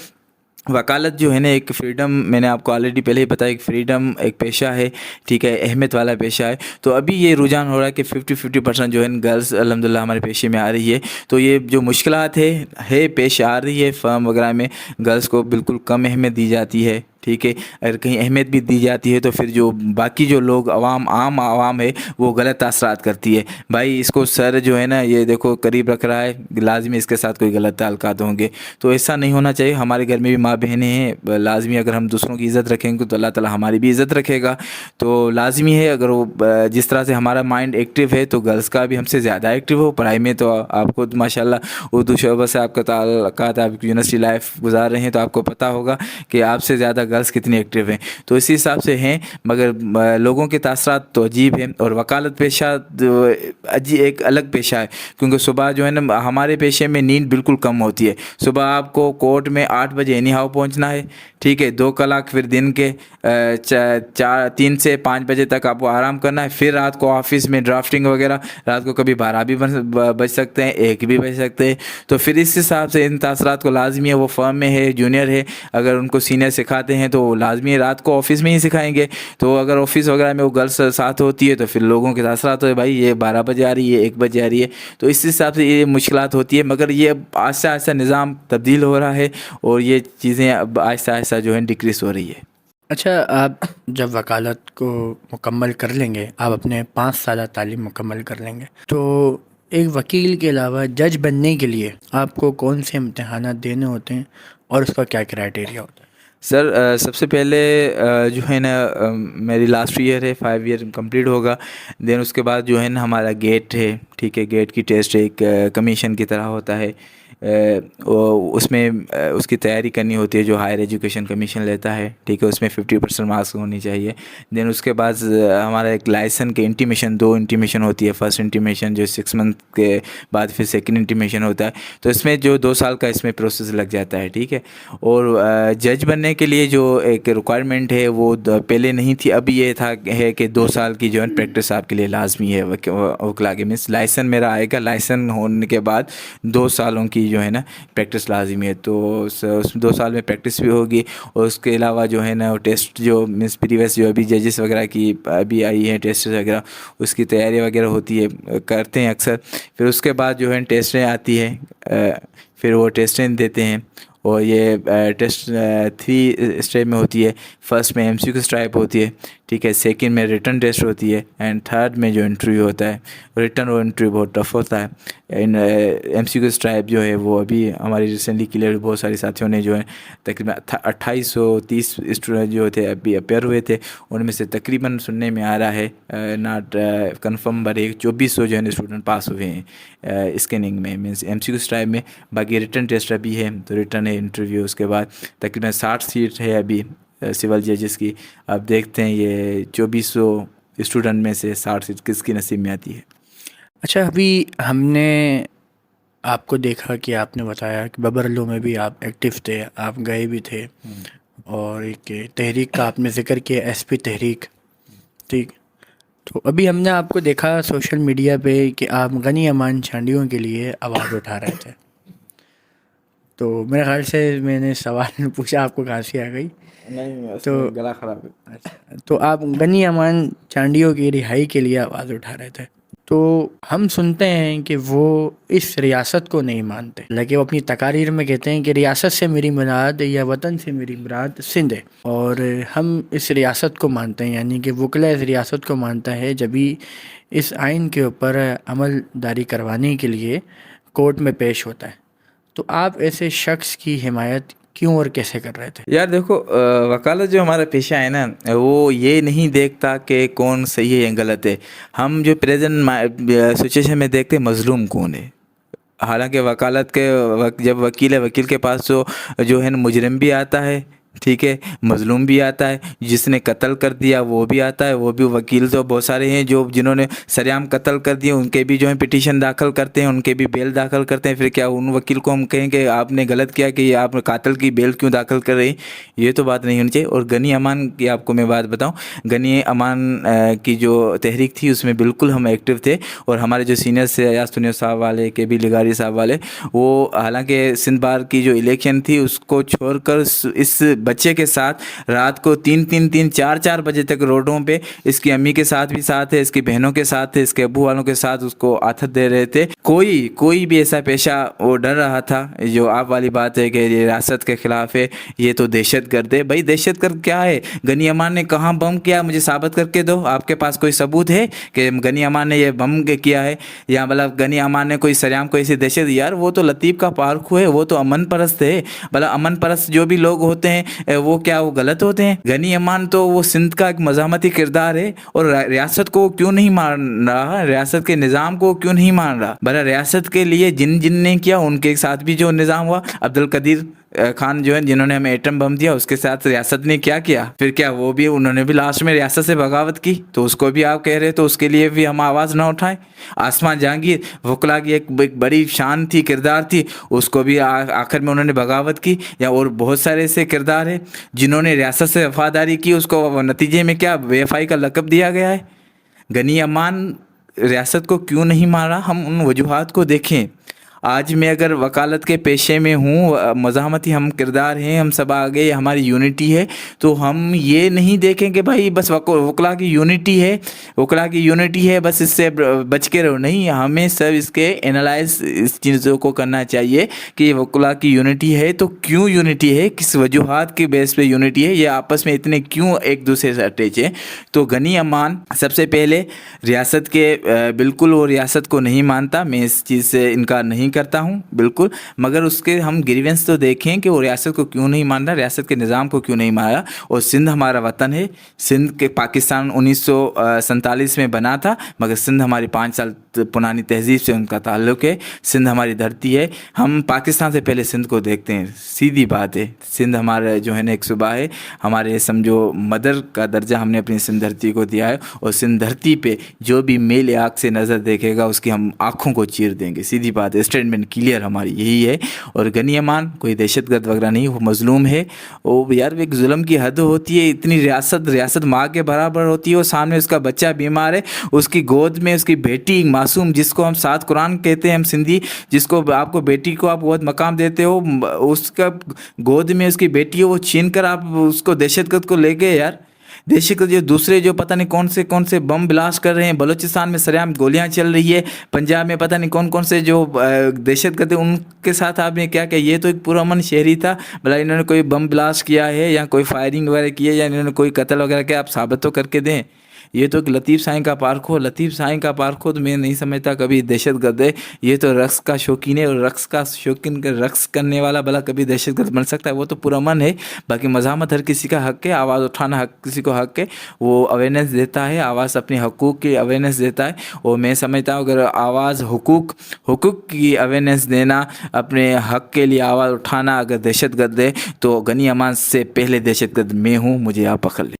وکالت جو ہے نا ایک فریڈم، میں نے آپ کو آلریڈی پہلے ہی بتایا، ایک فریڈم ایک پیشہ ہے، ٹھیک ہے، اہمیت والا پیشہ ہے. تو ابھی یہ رجحان ہو رہا ہے کہ 50% جو ہے گرلس الحمدللہ ہمارے پیشے میں آ رہی ہے. تو یہ جو مشکلات ہے پیش آ رہی ہے فرم وغیرہ میں، گرلس کو بالکل کم اہمیت دی جاتی ہے، ٹھیک ہے. اگر کہیں اہمیت بھی دی جاتی ہے تو پھر جو باقی جو لوگ عام عوام ہے وہ غلط تاثرات کرتی ہے. بھائی اس کو سر جو ہے نا یہ دیکھو قریب رکھ رہا ہے، لازمی اس کے ساتھ کوئی غلط تعلقات ہوں گے. تو ایسا نہیں ہونا چاہیے. ہمارے گھر میں بھی ماں بہنیں ہیں، لازمی اگر ہم دوسروں کی عزت رکھیں گے تو اللہ تعالیٰ ہماری بھی عزت رکھے گا. تو لازمی ہے اگر وہ جس طرح سے ہمارا مائنڈ ایکٹیو ہے تو گرلس کا بھی ہم سے زیادہ ایکٹیو ہو. پڑھائی میں تو آپ کو ماشاء اللہ اردو شعبہ سے آپ کا تعلقات، آپ یونیورسٹی لائف گزار رہے ہیں تو آپ کو پتہ ہوگا کہ آپ سے زیادہ گرلس کتنی ایکٹیو ہیں. تو اسی حساب سے ہیں، مگر لوگوں کے تاثرات تو عجیب ہیں. اور وکالت پیشہ ایک الگ پیشہ ہے، کیونکہ صبح جو ہے نا ہمارے پیشے میں نیند بالکل کم ہوتی ہے. صبح آپ کو کورٹ میں 8 بجے اینی ہاؤ پہنچنا ہے، ٹھیک ہے. 2 کلاک پھر دن کے 3 سے 5 بجے تک آپ کو آرام کرنا ہے. پھر رات کو آفس میں ڈرافٹنگ وغیرہ، رات کو کبھی 12 بھی بج سکتے ہیں، 1 بھی بج سکتے ہیں. تو پھر اس حساب سے ان تاثرات کو لازمی ہے، وہ فرم میں ہے جونیئر ہے، اگر ان کو سینئر سکھاتے ہیں تو لازمی ہے رات کو آفس میں ہی سکھائیں گے. تو اگر آفس وغیرہ میں وہ گرلس ساتھ ہوتی ہے تو پھر لوگوں کے تاثرات ہوئے، بھائی یہ 12 بجے آ رہی ہے، 1 بجے آ رہی ہے. تو اس حساب سے یہ مشکلات ہوتی ہے، مگر یہ آہستہ آہستہ نظام تبدیل ہو رہا ہے اور یہ چیزیں اب آہستہ آہستہ جو ہے ڈکریز ہو رہی ہے. اچھا، آپ جب وکالت کو مکمل کر لیں گے، آپ اپنے 5 سالہ تعلیم مکمل کر لیں گے، تو ایک وکیل کے علاوہ جج بننے کے لیے آپ کو کون سے امتحانات دینے ہوتے ہیں اور اس کا کیا کرائٹیریا ہوتا ہے؟ سر سب سے پہلے جو ہے نا میری لاسٹ ایئر ہے، 5 ایئر کمپلیٹ ہوگا. دین اس کے بعد جو ہے نا ہمارا گیٹ ہے، ٹھیک ہے. گیٹ کی ٹیسٹ ایک کمیشن کی طرح ہوتا ہے، اس میں اس کی تیاری کرنی ہوتی ہے جو ہائر ایجوکیشن کمیشن لیتا ہے، ٹھیک ہے. اس میں 50% مارکس ہونی چاہیے. دین اس کے بعد ہمارا ایک لائسن کے انٹیمیشن، 2 انٹیمیشن ہوتی ہے. فرسٹ انٹیمیشن جو 6 منتھ کے بعد پھر سیکنڈ انٹیمیشن ہوتا ہے. تو اس میں جو 2 سال کا اس میں پروسیس لگ جاتا ہے، ٹھیک ہے. اور جج بننے کے لیے جو ایک ریکوائرمنٹ ہے وہ پہلے نہیں تھی، اب یہ تھا ہے کہ 2 سال کی جو ہے پریکٹس آپ کے لیے لازمی ہے وکلا کے. مینس لائسن میرا آئے گا، لائسن ہونے کے بعد 2 سالوں کی جو ہے نا پریکٹس لازمی ہے. تو اس 2 سال میں پریکٹس بھی ہوگی. اور اس کے علاوہ جو ہے نا ٹیسٹ جو مینس پریویس جو ابھی ججز وغیرہ کی ابھی آئی ہیں ٹیسٹ وغیرہ، اس کی تیاری وغیرہ ہوتی ہے، کرتے ہیں اکثر. پھر اس کے بعد جو ہے ٹیسٹیں آتی ہیں، پھر وہ ٹیسٹیں دیتے ہیں. اور یہ ٹیسٹ 3 اسٹیپ میں ہوتی ہے. فرسٹ میں MCQ ٹائپ ہوتی ہے، ٹھیک ہے. سیکنڈ میں ریٹن ٹیسٹ ہوتی ہے، اینڈ تھرڈ میں جو انٹرویو ہوتا ہے. ریٹن اور انٹرویو بہت ٹف ہوتا ہے. MCQ ٹائپ جو ہے وہ ابھی ہماری ریسنٹلی کلیئر، بہت سارے ساتھیوں نے جو ہے تقریباً 2830 اسٹوڈنٹ جو تھے ابھی اپیئر ہوئے تھے، ان میں سے تقریباً سننے میں آ رہا ہے ناٹ کنفرم بر 2400 جو ہے اسٹوڈنٹ پاس ہوئے ہیں اسکیننگ میں، مینس MCQ ٹائپ میں. باقی ریٹن ٹیسٹ ابھی ہے، تو ریٹن ہے، انٹرویو. اس کے بعد تقریباً 60 سیٹ ہے ابھی سول ججز کی. اب دیکھتے ہیں یہ 2400 اسٹوڈنٹ میں سے 60 سیٹ کس کی نصیب میں آتی ہے. اچھا، ابھی ہم نے آپ کو دیکھا کہ آپ نے بتایا کہ ببرلو میں بھی آپ ایکٹیو تھے، آپ گئے بھی تھے، اور ایک تحریک کا آپ نے ذکر کیا، SP تحریک، ٹھیک. تو ابھی ہم نے آپ کو دیکھا سوشل میڈیا پہ کہ آپ غنی امان چانڈیوں کے لیے آواز اٹھا رہے تھے. تو میرے خیال سے میں نے سوال پوچھا، آپ کو کھانسی آ گئی؟ نہیں، تو گلا خراب ہے. تو آپ غنی امان چانڈیوں کی رہائی کے لیے آواز اٹھا رہے تھے. تو ہم سنتے ہیں کہ وہ اس ریاست کو نہیں مانتے، لیکن وہ اپنی تقاریر میں کہتے ہیں کہ ریاست سے میری مراد یا وطن سے میری مراد سندھ ہے، اور ہم اس ریاست کو مانتے ہیں. یعنی کہ وکلا اس ریاست کو مانتا ہے جبھی اس آئین کے اوپر عمل داری کروانے کے لیے کورٹ میں پیش ہوتا ہے. تو آپ ایسے شخص کی حمایت کیوں اور کیسے کر رہے تھے؟ یار دیکھو، وکالت جو ہمارا پیشہ ہے نا وہ یہ نہیں دیکھتا کہ کون صحیح ہے یا غلط ہے. ہم جو پریزنٹ سچویشن میں دیکھتے ہیں مظلوم کون ہے. حالانکہ وکالت کے جب وکیل ہے، وکیل کے پاس جو ہے نا مجرم بھی آتا ہے، ٹھیک ہے، مظلوم بھی آتا ہے، جس نے قتل کر دیا وہ بھی آتا ہے، وہ بھی وکیل تو بہت سارے ہیں جو جنہوں نے سریعام قتل کر دیا، ان کے بھی جو ہے پٹیشن داخل کرتے ہیں، ان کے بھی بیل داخل کرتے ہیں. پھر کیا ان وکیل کو ہم کہیں کہ آپ نے غلط کیا کہ آپ قاتل کی بیل کیوں داخل کر رہی؟ یہ تو بات نہیں ہونی چاہیے. اور غنی امان کی آپ کو میں بات بتاؤں، غنی امان کی جو تحریک تھی اس میں بالکل ہم ایکٹیو تھے، اور ہمارے جو سینئرس تھے ایاز تنیو صاحب والے، کے بی لغاری صاحب والے، وہ حالانکہ سندھ بار کی جو الیکشن تھی اس کو چھوڑ کر اس بچے کے ساتھ رات کو 3 بجے تک روڈوں پہ اس کی امی کے ساتھ بھی ساتھ ہے، اس کی بہنوں کے ساتھ ہے، اس کے ابو والوں کے ساتھ اس کو آتھت دے رہے تھے. کوئی بھی ایسا پیشہ وہ ڈر رہا تھا. جو آپ والی بات ہے کہ یہ ریاست کے خلاف ہے، یہ تو دہشت گرد ہے. بھائی دہشت گرد کیا ہے؟ غنی امان نے کہاں بم کیا؟ مجھے ثابت کر کے دو. آپ کے پاس کوئی ثبوت ہے کہ غنی امان نے یہ بم کیا ہے؟ یا مطلب غنی امان نے کوئی سریعام کوئی ایسی دہشت؟ یار وہ تو لطیف کا پارکھو ہے، وہ تو امن پرست ہے. بھلا امن پرست جو بھی لوگ ہوتے ہیں وہ کیا وہ غلط ہوتے ہیں؟ غنی امان تو وہ سندھ کا ایک مزاحمتی کردار ہے، اور ریاست کو کیوں نہیں مان رہا؟ ریاست کے نظام کو کیوں نہیں مان رہا؟ بھلا ریاست کے لیے جن نے کیا ان کے ساتھ بھی جو نظام ہوا، عبدالقدیر خان جو ہے جنہوں نے ہمیں ایٹم بم دیا، اس کے ساتھ ریاست نے کیا کیا؟ پھر کیا وہ بھی انہوں نے بھی لاسٹ میں ریاست سے بغاوت کی؟ تو اس کو بھی آپ کہہ رہے تو اس کے لیے بھی ہم آواز نہ اٹھائیں؟ آسمان جہانگیر وکلا کی ایک بڑی شان تھی، کردار تھی، اس کو بھی آخر میں انہوں نے بغاوت کی. یا اور بہت سارے ایسے کردار ہیں جنہوں نے ریاست سے وفاداری کی، اس کو نتیجے میں کیا وے ایف آئی کا لقب دیا گیا ہے. غنی امان ریاست کو کیوں نہیں مارا؟ ہم ان وجوہات کو دیکھیں. آج میں اگر وکالت کے پیشے میں ہوں، مزاحمتی ہم کردار ہیں، ہم سب آگے ہماری یونٹی ہے، تو ہم یہ نہیں دیکھیں کہ بھائی بس وکلا کی یونٹی ہے، وکلا کی یونٹی ہے بس اس سے بچ کے رہو. نہیں، ہمیں سب اس کے انالائز اس چیزوں کو کرنا چاہیے کہ وکلا کی یونٹی ہے تو کیوں یونٹی ہے، کس وجوہات کے بیس پہ یونٹی ہے، یہ آپس میں اتنے کیوں ایک دوسرے سے اٹیچ ہے. تو غنی امان سب سے پہلے ریاست کے بالکل وہ ریاست کو نہیں مانتا، میں اس چیز سے انکار نہیں کرتا ہوں بالکل، مگر اس کے ہم گریونس تو دیکھیں کہ وہ ریاست کو کیوں نہیں مان رہا، ریاست کے نظام کو کیوں نہیں مان رہا. اور سندھ ہمارا وطن ہے، سندھ کے پاکستان 1947 میں بنا تھا، مگر سندھ ہماری 5 سال پرانی تہذیب سے ان کا تعلق ہے. سندھ ہماری دھرتی ہے، ہم پاکستان سے پہلے سندھ کو دیکھتے ہیں. سیدھی بات ہے، سندھ ہمارا جو ہے نا ایک صوبہ ہے، ہمارے سمجھو مدر کا درجہ ہم نے اپنی سندھ دھرتی کو دیا ہے. اور سندھ دھرتی پہ جو بھی میل آنکھ سے نظر دیکھے گا اس کی ہم آنکھوں کو چیر دیں گے. سیدھی بات ہے، اسٹیٹمنٹ کلیئر ہماری یہی ہے. اور غنی امان کوئی دہشت گرد وغیرہ نہیں، وہ مظلوم ہے. وہ یار ایک ظلم کی حد ہوتی ہے. اتنی ریاست ماں کے برابر ہوتی ہے، اور سامنے اس کا بچہ بیمار ہے، اس کی گود میں اس کی بیٹی معصوم، جس کو ہم سات قرآن کہتے ہیں ہم سندھی، جس کو آپ کو بیٹی کو آپ بہت مقام دیتے ہو، اس کا گود میں اس کی بیٹی ہے، وہ چھین کر آپ اس کو دہشت گرد کو لے گئے. یار دہشت گرد جو دوسرے جو پتہ نہیں کون سے بم بلاسٹ کر رہے ہیں، بلوچستان میں سریعام گولیاں چل رہی ہے، پنجاب میں پتہ نہیں کون سے جو دہشت گرد ان کے ساتھ آپ نے کیا کہ یہ تو ایک پرامن شہری تھا. بھلا انہوں نے کوئی بم بلاسٹ کیا ہے یا کوئی فائرنگ وغیرہ کی ہے یا انہوں نے کوئی قتل وغیرہ کیا، آپ ثابت تو کر کے دیں. یہ تو ایک لطیف سائیں کا پارک ہو، لطیف سائیں کا پارک ہو تو میں نہیں سمجھتا کبھی دہشت گرد ہے. یہ تو رقص کا شوقین ہے، اور رقص کا شوقین رقص کرنے والا بھلا کبھی دہشت گرد بن سکتا ہے؟ وہ تو پرامن ہے. باقی مزاحمت ہر کسی کا حق ہے، آواز اٹھانا کسی کو حق ہے، وہ اویئرنیس دیتا ہے، آواز اپنے حقوق کی اویئرنیس دیتا ہے. اور میں سمجھتا ہوں اگر آواز حقوق کی اویئرنیس دینا، اپنے حق کے لیے آواز اٹھانا اگر دہشت گرد ہے تو غنی امان سے پہلے دہشت گرد میں ہوں. مجھے آپ پکڑ لیں.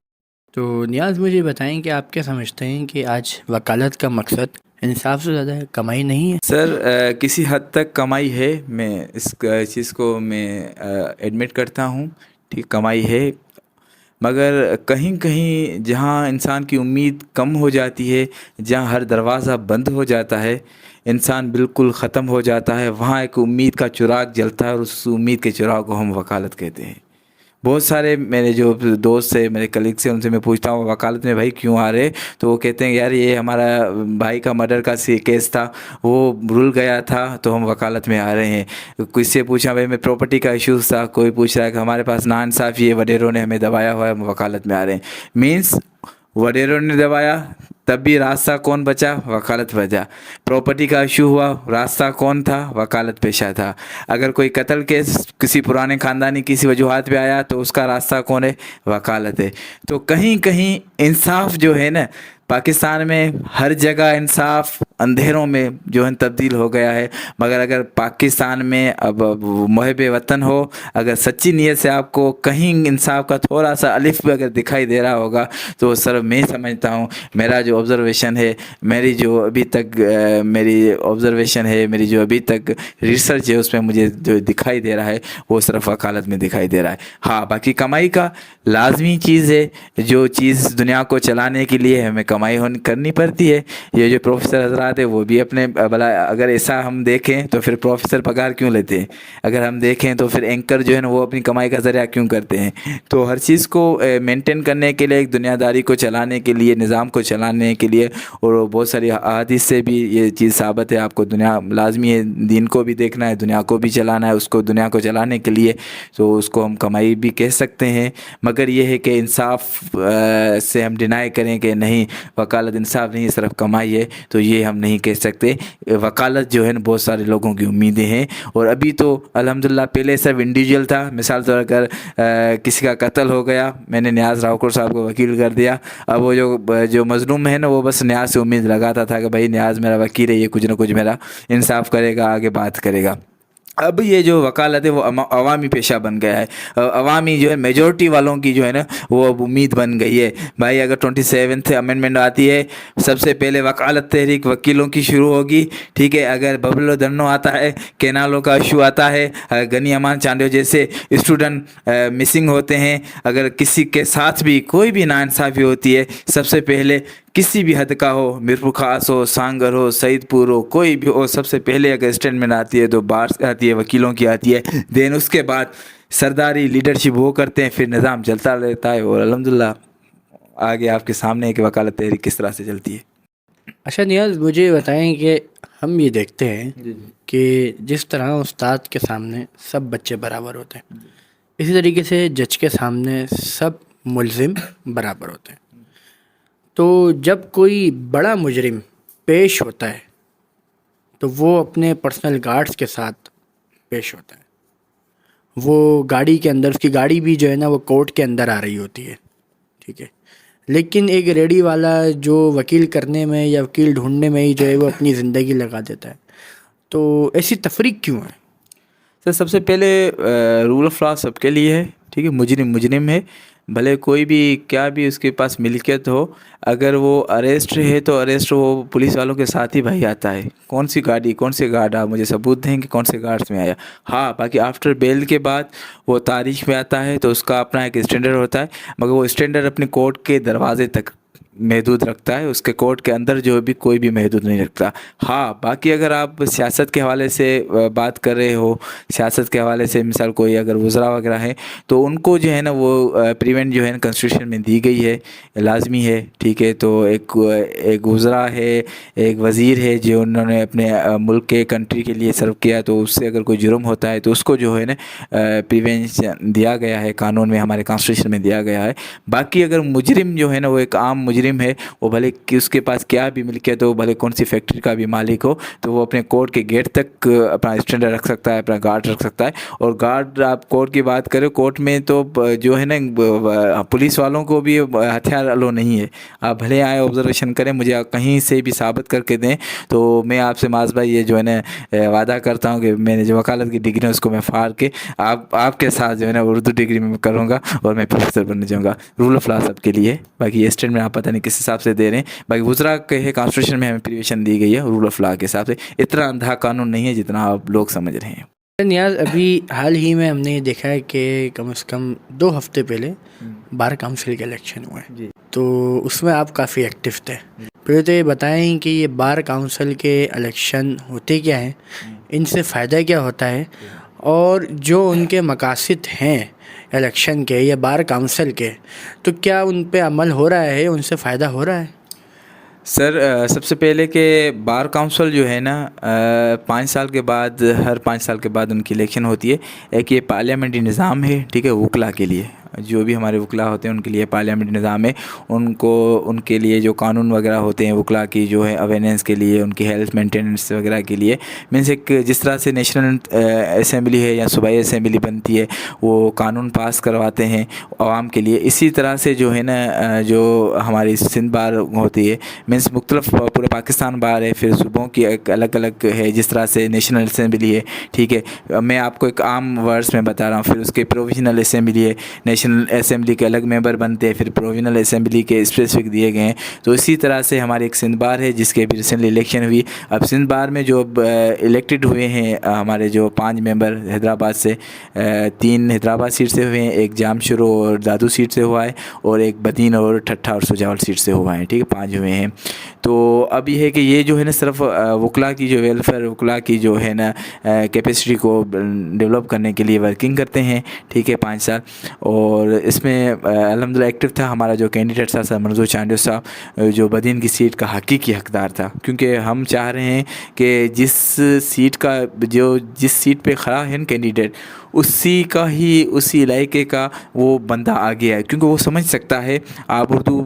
تو نیاز مجھے بتائیں کہ آپ کیا سمجھتے ہیں کہ آج وکالت کا مقصد انصاف سے زیادہ کمائی نہیں ہے؟ سر کسی حد تک کمائی ہے، میں اس چیز کو میں ایڈمٹ کرتا ہوں، ٹھیک کمائی ہے، مگر کہیں جہاں انسان کی امید کم ہو جاتی ہے، جہاں ہر دروازہ بند ہو جاتا ہے، انسان بالکل ختم ہو جاتا ہے، وہاں ایک امید کا چراغ جلتا ہے، اور اس امید کے چراغ کو ہم وکالت کہتے ہیں. بہت سارے میرے جو دوست ہیں، میرے کلیگس ہیں، ان سے میں پوچھتا ہوں وکالت میں بھائی کیوں آ رہے، تو وہ کہتے ہیں یار یہ ہمارا بھائی کا مرڈر کا کیس تھا، وہ رول گیا تھا تو ہم وکالت میں آ رہے ہیں. کسی سے پوچھا بھائی میں پراپرٹی کا ایشوز تھا، کوئی پوچھ رہا ہے کہ ہمارے پاس ناانصافی ہے، وڈیروں نے ہمیں دبایا ہوا ہے، ہم وکالت میں آ رہے ہیں. مینس وڈیروں نے دبایا تب بھی راستہ کون بچا؟ وکالت بچا. پراپرٹی کا ایشو ہوا، راستہ کون تھا؟ وکالت پیشہ تھا. اگر کوئی قتل کیس کسی پرانے خاندانی کسی وجوہات پہ آیا تو اس کا راستہ کون ہے؟ وکالت ہے. تو کہیں انصاف جو ہے نا پاکستان میں ہر جگہ انصاف اندھیروں میں جو ہے تبدیل ہو گیا ہے. مگر اگر پاکستان میں اب محب وطن ہو, اگر سچی نیت سے آپ کو کہیں انصاف کا تھوڑا سا الف بھی اگر دکھائی دے رہا ہوگا تو سر میں سمجھتا ہوں, میرا جو آبزرویشن ہے, میری جو ابھی تک میری آبزرویشن ہے, میری جو ابھی تک ریسرچ ہے, اس میں مجھے جو دکھائی دے رہا ہے وہ صرف وکالت میں دکھائی دے رہا ہے. ہاں باقی کمائی کا لازمی چیز ہے, جو چیز دنیا کو چلانے کے لیے ہمیں کمائی کرنی پڑتی ہے. یہ جو پروفیسر حضرات ہیں وہ بھی اپنے بلا, اگر ایسا ہم دیکھیں تو پھر پروفیسر پگار کیوں لیتے ہیں؟ اگر ہم دیکھیں تو پھر اینکر جو ہے نا وہ اپنی کمائی کا ذریعہ کیوں کرتے ہیں؟ تو ہر چیز کو مینٹین کرنے کے لیے, ایک دنیا داری کو چلانے کے لیے, نظام کو چلانے کے لیے, اور بہت ساری احادیث سے بھی یہ چیز ثابت ہے, آپ کو دنیا لازمی ہے, دین کو بھی دیکھنا ہے, دنیا کو بھی چلانا ہے, اس کو دنیا کو چلانے کے لیے تو اس کو ہم کمائی بھی کہہ سکتے ہیں. مگر یہ ہے کہ انصاف سے ہم ڈینائی کریں کہ نہیں وکالت انصاف نہیں, صرف کمائی ہے, تو یہ ہم نہیں کہہ سکتے. وکالت جو ہے نا بہت سارے لوگوں کی امیدیں ہیں, اور ابھی تو الحمدللہ پہلے صرف انڈیویجول تھا. مثال طور پر کسی کا قتل ہو گیا, میں نے نیاز راؤکر صاحب کو وکیل کر دیا. اب وہ جو مظلوم ہے نا وہ بس نیاز سے امید لگاتا تھا کہ بھائی نیاز میرا وکیل ہے, یہ کچھ نہ کچھ میرا انصاف کرے گا, آگے بات کرے گا. اب یہ جو وکالت ہے وہ عوامی پیشہ بن گیا ہے, عوامی جو ہے میجورٹی والوں کی جو ہے نا وہ اب امید بن گئی ہے. بھائی اگر 27th امینڈمنٹ آتی ہے, سب سے پہلے وکالت تحریک وکیلوں کی شروع ہوگی, ٹھیک ہے. اگر ببلو دھنو آتا ہے, کینالوں کا ایشو آتا ہے, غنی امان چاندیو جیسے اسٹوڈنٹ مسنگ ہوتے ہیں, اگر کسی کے ساتھ بھی کوئی بھی ناانصافی ہوتی ہے, سب سے پہلے کسی بھی حد کا ہو, میرپور خاص ہو, سانگر ہو, سعید پور ہو, کوئی بھی ہو, سب سے پہلے اگر اسٹیٹمنٹ آتی ہے تو بار آتی ہے, وکیلوں کی آتی ہے. دین اس کے بعد سرداری لیڈرشپ وہ کرتے ہیں, پھر نظام چلتا رہتا ہے. اور الحمدللہ آگے آپ کے سامنے ہے کہ وکالت تحریک کس طرح سے چلتی ہے. اچھا نیاز, مجھے بتائیں کہ ہم یہ دیکھتے ہیں کہ جس طرح استاد کے سامنے سب بچے برابر ہوتے ہیں, اسی طریقے سے جج کے سامنے سب ملزم برابر ہوتے ہیں. تو جب کوئی بڑا مجرم پیش ہوتا ہے تو وہ اپنے پرسنل گارڈز کے ساتھ پیش ہوتا ہے. وہ گاڑی کے اندر, اس کی گاڑی بھی جو ہے نا وہ کورٹ کے اندر آ رہی ہوتی ہے, ٹھیک ہے. لیکن ایک ریڈی والا جو وکیل کرنے میں یا وکیل ڈھونڈنے میں ہی جو ہے وہ اپنی زندگی لگا دیتا ہے. تو ایسی تفریق کیوں ہے؟ سر سب سے پہلے رول آف لا سب کے لیے ہے, ٹھیک ہے. مجرم مجرم ہے, بھلے کوئی بھی کیا بھی اس کے پاس ملکیت ہو, اگر وہ اریسٹ ہے تو اریسٹ وہ پولیس والوں کے ساتھ ہی بھائی آتا ہے. کون سی گاڑی, کون سے گارڈ, آپ مجھے ثبوت دیں کہ کون سے گارڈز میں آیا. ہاں باقی آفٹر بیل کے بعد وہ تاریخ میں آتا ہے تو اس کا اپنا ایک اسٹینڈرڈ ہوتا ہے, مگر وہ اسٹینڈرڈ اپنے کورٹ کے دروازے تک محدود رکھتا ہے, اس کے کورٹ کے اندر جو بھی کوئی بھی محدود نہیں رکھتا. ہاں باقی اگر آپ سیاست کے حوالے سے بات کر رہے ہو, سیاست کے حوالے سے مثال کوئی اگر وزراء وغیرہ ہیں تو ان کو جو ہے نا وہ پریونٹ جو ہے نا کنسٹیٹیوشن میں دی گئی ہے, لازمی ہے, ٹھیک ہے. تو ایک وزراء ہے, ایک وزیر ہے جو انہوں نے اپنے ملک کے کنٹری کے لیے سرو کیا, تو اس سے اگر کوئی جرم ہوتا ہے تو اس کو جو ہے نا پریونشن دیا گیا ہے, قانون میں ہمارے کانسٹیٹیوشن میں دیا گیا ہے. باقی اگر مجرم جو ہے نا وہ ایک عام مجرم ہے, وہ بھلے کہ اس کے پاس کیا بھی ملکیت ہو, بھلے کون سی فیکٹری کا بھی مالک ہو, تو وہ اپنے کورٹ کے گیٹ تک اپنا اسٹینڈرڈ رکھ سکتا ہے, اپنا گارڈ رکھ سکتا ہے. اور گارڈ آپ کورٹ کی بات کریں, کورٹ میں تو جو ہے نا پولیس والوں کو بھی ہتھیار الو نہیں ہے. آپ بھلے آئے آبزرویشن کریں, مجھے کہیں سے بھی ثابت کر کے دیں تو میں آپ سے معاذ بھائی یہ جو ہے نا وعدہ کرتا ہوں کہ میں نے جو وکالت کی ڈگری ہے اس کو میں پھاڑ کے آپ کے ساتھ جو ہے نا اردو ڈگری میں کروں گا اور میں پروفیسر بننے جاؤں گا. رول آف لا سب کے لیے. باقی یہ اسٹینڈرڈ آپ پتہ نہیں کس حساب سے دے رہے ہیں. باقی وزراء کے کانسٹیٹیوشن میں ہمیں پریویشن دی گئی ہے رول آف لا کے حساب سے. اتنا اندھا قانون نہیں ہے جتنا آپ لوگ سمجھ رہے ہیں. نیاز, ابھی حال ہی میں ہم نے یہ دیکھا ہے کہ کم از کم 2 ہفتے پہلے بار کاؤنسل کے الیکشن ہوئے ہیں, تو اس میں آپ کافی ایکٹیو تھے. پہلے تو یہ بتائیں کہ یہ بار کاؤنسل کے الیکشن ہوتے کیا ہیں, ان سے فائدہ کیا ہوتا ہے, اور جو ان کے مقاصد ہیں الیکشن کے یا بار کاؤنسل کے, تو کیا ان پہ عمل ہو رہا ہے, ان سے فائدہ ہو رہا ہے؟ سر سب سے پہلے کہ بار کاؤنسل جو ہے نا 5 سال کے بعد, ہر 5 سال کے بعد ان کی الیکشن ہوتی ہے. ایک یہ پارلیمنٹری نظام ہے, ٹھیک ہے, وکلا کے لیے. جو بھی ہمارے وکلا ہوتے ہیں ان کے لیے پارلیمنٹ نظام ہے، ان کے لیے جو قانون وغیرہ ہوتے ہیں وکلا کی جو ہے اویرنس کے لیے، ان کی ہیلتھ مینٹیننس وغیرہ کے لیے، مینس ایک جس طرح سے نیشنل اسمبلی ہے یا صوبائی اسمبلی بنتی ہے وہ قانون پاس کرواتے ہیں عوام کے لیے، اسی طرح سے جو ہے نا جو ہماری سندھ بار ہوتی ہے، مینس مختلف پورے پاکستان بار ہے، پھر صوبوں کی ایک الگ الگ ہے، جس طرح سے نیشنل اسمبلی ہے، ٹھیک ہے، میں آپ کو ایک عام ورڈس میں بتا رہا ہوں، پھر اس کے پروویژنل اسمبلی ہے، نیشنل اسمبلی کے الگ ممبر بنتے ہیں، پھر پروویژنل اسمبلی کے اسپیسفک دیے گئے ہیں، تو اسی طرح سے ہماری ایک سندھ بار ہے جس کے بھی ریسنٹلی الیکشن ہوئی۔ اب سندھ بار میں جو الیکٹڈ ہوئے ہیں ہمارے جو 5 ممبر حیدرآباد سے، 3 حیدرآباد سیٹ سے ہوئے ہیں، ایک جامشورو اور دادو سیٹ سے ہوا ہے، اور ایک بدین اور ٹھٹھا اور سجاول سیٹ سے ہوا ہے، ٹھیک ہے، 5 ہوئے ہیں۔ تو اب یہ ہے کہ یہ جو ہے نا صرف وکلا کی جو ویلفیئر، وکلا کی جو ہے نا کیپیسٹی کو ڈیولپ کرنے کے لیے ورکنگ کرتے ہیں، ٹھیک ہے، 5 سال، اور اس میں الحمدللہ ایکٹیو تھا ہمارا جو کینڈیڈیٹ تھا سر منظور چانڈیو صاحب، جو بدین کی سیٹ کا حقیقی حقدار تھا، کیونکہ ہم چاہ رہے ہیں کہ جس سیٹ پہ کھڑا ہے کینڈیڈیٹ، اسی کا ہی اسی علاقے کا وہ بندہ آگے ہے، کیونکہ وہ سمجھ سکتا ہے۔ آپ اردو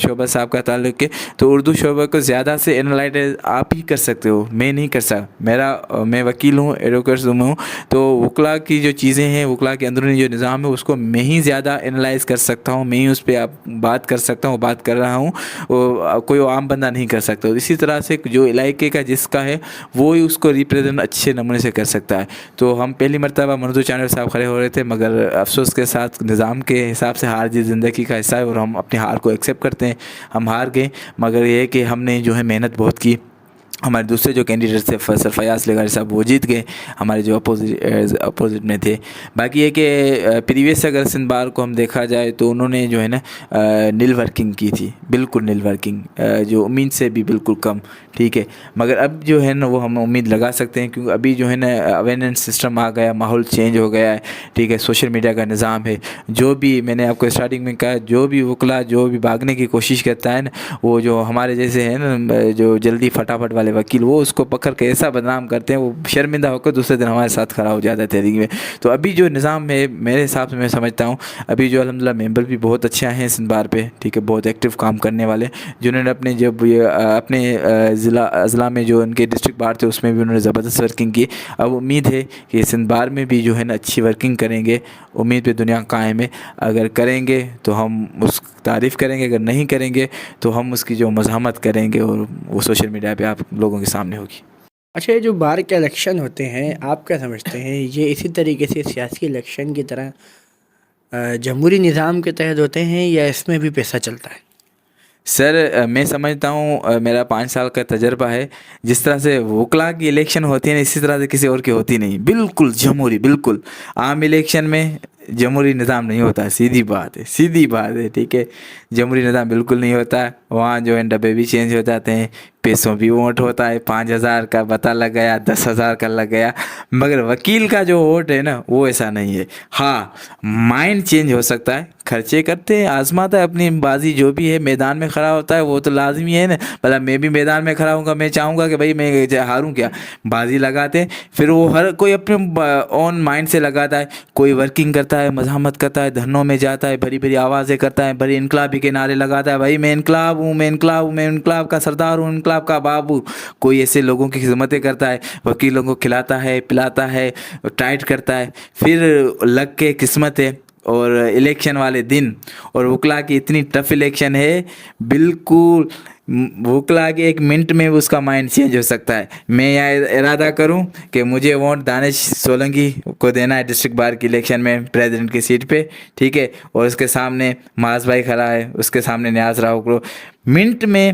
شعبہ صاحب کا تعلق ہے تو اردو شعبہ کو زیادہ سے انالائز آپ ہی کر سکتے ہو، میں نہیں کر سکتا، میں وکیل ہوں، ایڈوکیٹ ہوں، تو وکلا کی جو چیزیں ہیں، وکلا کے اندرونی جو نظام ہے اس کو میں ہی زیادہ انالائز کر سکتا ہوں، میں ہی اس پہ بات کر سکتا ہوں، بات کر رہا ہوں، کوئی عام بندہ نہیں کر سکتا۔ اسی طرح سے جو علاقے کا جس کا ہے وہ ہی اس کو ریپریزنٹ اچھے نمونے سے کر سکتا ہے۔ تو ہم پہلی مرتبہ منظور چانڈیو صاحب کھڑے ہو رہے تھے، مگر افسوس کے ساتھ نظام کے حساب سے ہار جیت زندگی کا حصہ ہے، اور ہم اپنی ہار کو ایکسیپٹ کرتے ہیں، ہم ہار گئے، مگر یہ ہے کہ ہم نے جو ہے محنت بہت کی۔ ہمارے دوسرے جو کینڈیڈیٹ تھے سر فیاض لغاری صاحب، وہ جیت گئے، ہمارے جو اپوزٹ میں تھے۔ باقی یہ کہ پریویس اگر سندھ بار کو ہم دیکھا جائے تو انہوں نے جو ہے نا نیل ورکنگ کی تھی، بالکل نیل ورکنگ، جو امید سے بھی بالکل کم، ٹھیک ہے، مگر اب جو ہے نا وہ ہم امید لگا سکتے ہیں، کیونکہ ابھی جو ہے نا اویرنس سسٹم آ گیا، ماحول چینج ہو گیا ہے، ٹھیک ہے، سوشل میڈیا کا نظام ہے، جو بھی میں نے آپ کو اسٹارٹنگ میں کہا، جو بھی وکلا جو بھی بھاگنے کی کوشش کرتا ہے نا، وہ جو ہمارے جیسے ہیں نا جو جلدی فٹافٹ والے وکیل، وہ اس کو پکڑ کے ایسا بدنام کرتے ہیں، وہ شرمندہ ہو کر دوسرے دن ہمارے ساتھ کھڑا ہو جاتا ہے تحریک میں۔ تو ابھی جو نظام ہے میرے حساب سے میں سمجھتا ہوں ابھی جو الحمدللہ ممبر بھی بہت اچھے ہیں سندھ بار پہ، ٹھیک ہے، بہت ایکٹیو کام کرنے والے، جنہوں نے اپنے جب اپنے اضلاع میں جو ان کے ڈسٹرکٹ بار تھے اس میں بھی انہوں نے زبردست ورکنگ کی۔ اب امید ہے کہ سندھ بار میں بھی جو ہے نا اچھی ورکنگ کریں گے، امید پہ دنیا قائم ہے، اگر کریں گے تو ہم اس تعریف کریں گے، اگر نہیں کریں گے تو ہم اس کی جو مزاحمت کریں گے، اور وہ سوشل میڈیا پہ آپ لوگوں کے سامنے ہوگی۔ اچھا، یہ جو بار کے الیکشن ہوتے ہیں آپ کیا سمجھتے ہیں، یہ اسی طریقے سے سیاسی الیکشن کی طرح جمہوری نظام کے تحت ہوتے ہیں یا اس میں بھی پیسہ چلتا ہے؟ سر میں سمجھتا ہوں، میرا 5 سال کا تجربہ ہے، جس طرح سے وکلا کی الیکشن ہوتی ہے نا، اسی طرح سے کسی اور کی ہوتی نہیں، بالکل جمہوری، بالکل عام الیکشن میں جمہوری نظام نہیں ہوتا، سیدھی بات ہے، ٹھیک ہے، جمہوری نظام بالکل نہیں ہوتا ہے، وہاں جو ہے ڈبے بھی چینج ہو جاتے ہیں، پیسوں بھی ووٹ ہوتا ہے، 5,000 کا بتا لگ گیا، 10,000 کا لگ گیا، مگر وکیل کا جو ووٹ ہے نا وہ ایسا نہیں ہے۔ ہاں، مائنڈ چینج ہو سکتا ہے، خرچے کرتے ہیں، آزماتا ہے اپنی بازی، جو بھی ہے میدان میں کھڑا ہوتا ہے وہ تو لازمی ہے نا، مطلب میں بھی میدان میں کھڑا ہوں گا، میں چاہوں گا کہ بھائی میں ہاروں کیا، بازی لگاتے ہیں، پھر وہ ہر کوئی اپنے اون مائنڈ سے لگاتا ہے، کوئی ورکنگ کرتا ہے، مزاحمت کرتا ہے، دھرنوں میں جاتا ہے، بڑی بڑی آوازیں کرتا ہے، بڑی انقلابی کے نعرے لگاتا ہے، بھائی میں انقلاب ہوں، میں انقلاب کا سردار ہوں، انقلاب کا بابو، کوئی ایسے لوگوں کی خدمتیں کرتا ہے، وکیلوں کو کھلاتا ہے، پلاتا ہے، ٹائٹ کرتا ہے، پھر لگ کے قسمت ہے، اور الیکشن والے دن، اور وکلا کی اتنی ٹف الیکشن ہے، بالکل وکلا کے 1 منٹ میں اس کا مائنڈ چینج ہو سکتا ہے۔ میں یہ ارادہ کروں کہ مجھے ووٹ دانش سولنگی کو دینا ہے ڈسٹرکٹ بار کی الیکشن میں پریزیڈنٹ کی سیٹ پہ، ٹھیک ہے، اور اس کے سامنے معاذ بھائی کھڑا ہے، اس کے سامنے نیاز راؤ کو، منٹ میں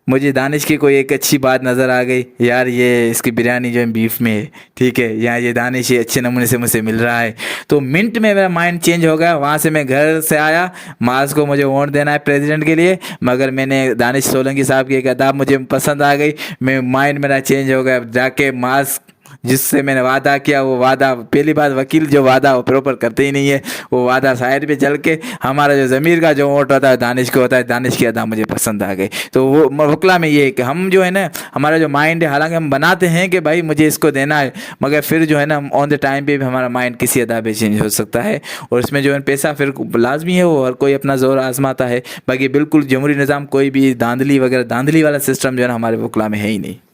مجھے دانش کی کوئی ایک اچھی بات نظر آ گئی، یار یہ اس کی بریانی جو ہے بیف میں ہے، ٹھیک ہے، یا یہ دانش یہ اچھے نمونے سے مجھ سے مل رہا ہے، تو منٹ میں میرا مائنڈ چینج ہو گیا، وہاں سے میں گھر سے آیا، معاذ کو مجھے ووٹ دینا ہے پریزیڈنٹ کے لیے، مگر میں نے دانش سولنگی صاحب کی ایک اداب مجھے پسند آ گئی، میں مائنڈ میرا چینج ہو گیا، جا کے معاذ جس سے میں نے وعدہ کیا وہ وعدہ، پہلی بات وکیل جو وعدہ وہ پراپر کرتے ہی نہیں ہے، وہ وعدہ سائڈ پہ چل کے ہمارا جو ضمیر کا جو ووٹ ہوتا ہے دانش کو ہوتا ہے، دانش کی ادا مجھے پسند آ گئی. تو وہ وکلا میں یہ ہے کہ ہم جو ہے نا ہمارا جو مائنڈ ہے، حالانکہ ہم بناتے ہیں کہ بھائی مجھے اس کو دینا ہے، مگر پھر جو ہے نا آن دا ٹائم پہ بھی ہمارا مائنڈ کسی ادا پہ چینج ہو سکتا ہے، اور اس میں جو ہے پیسہ پھر لازمی ہے، وہ ہر کوئی اپنا زور آزماتا ہے. باقی بالکل جمہوری نظام کوئی بھی دھاندلی وغیرہ، دھاندلی والا سسٹم جو ہے نا ہمارے وکلا میں ہے ہی نہیں.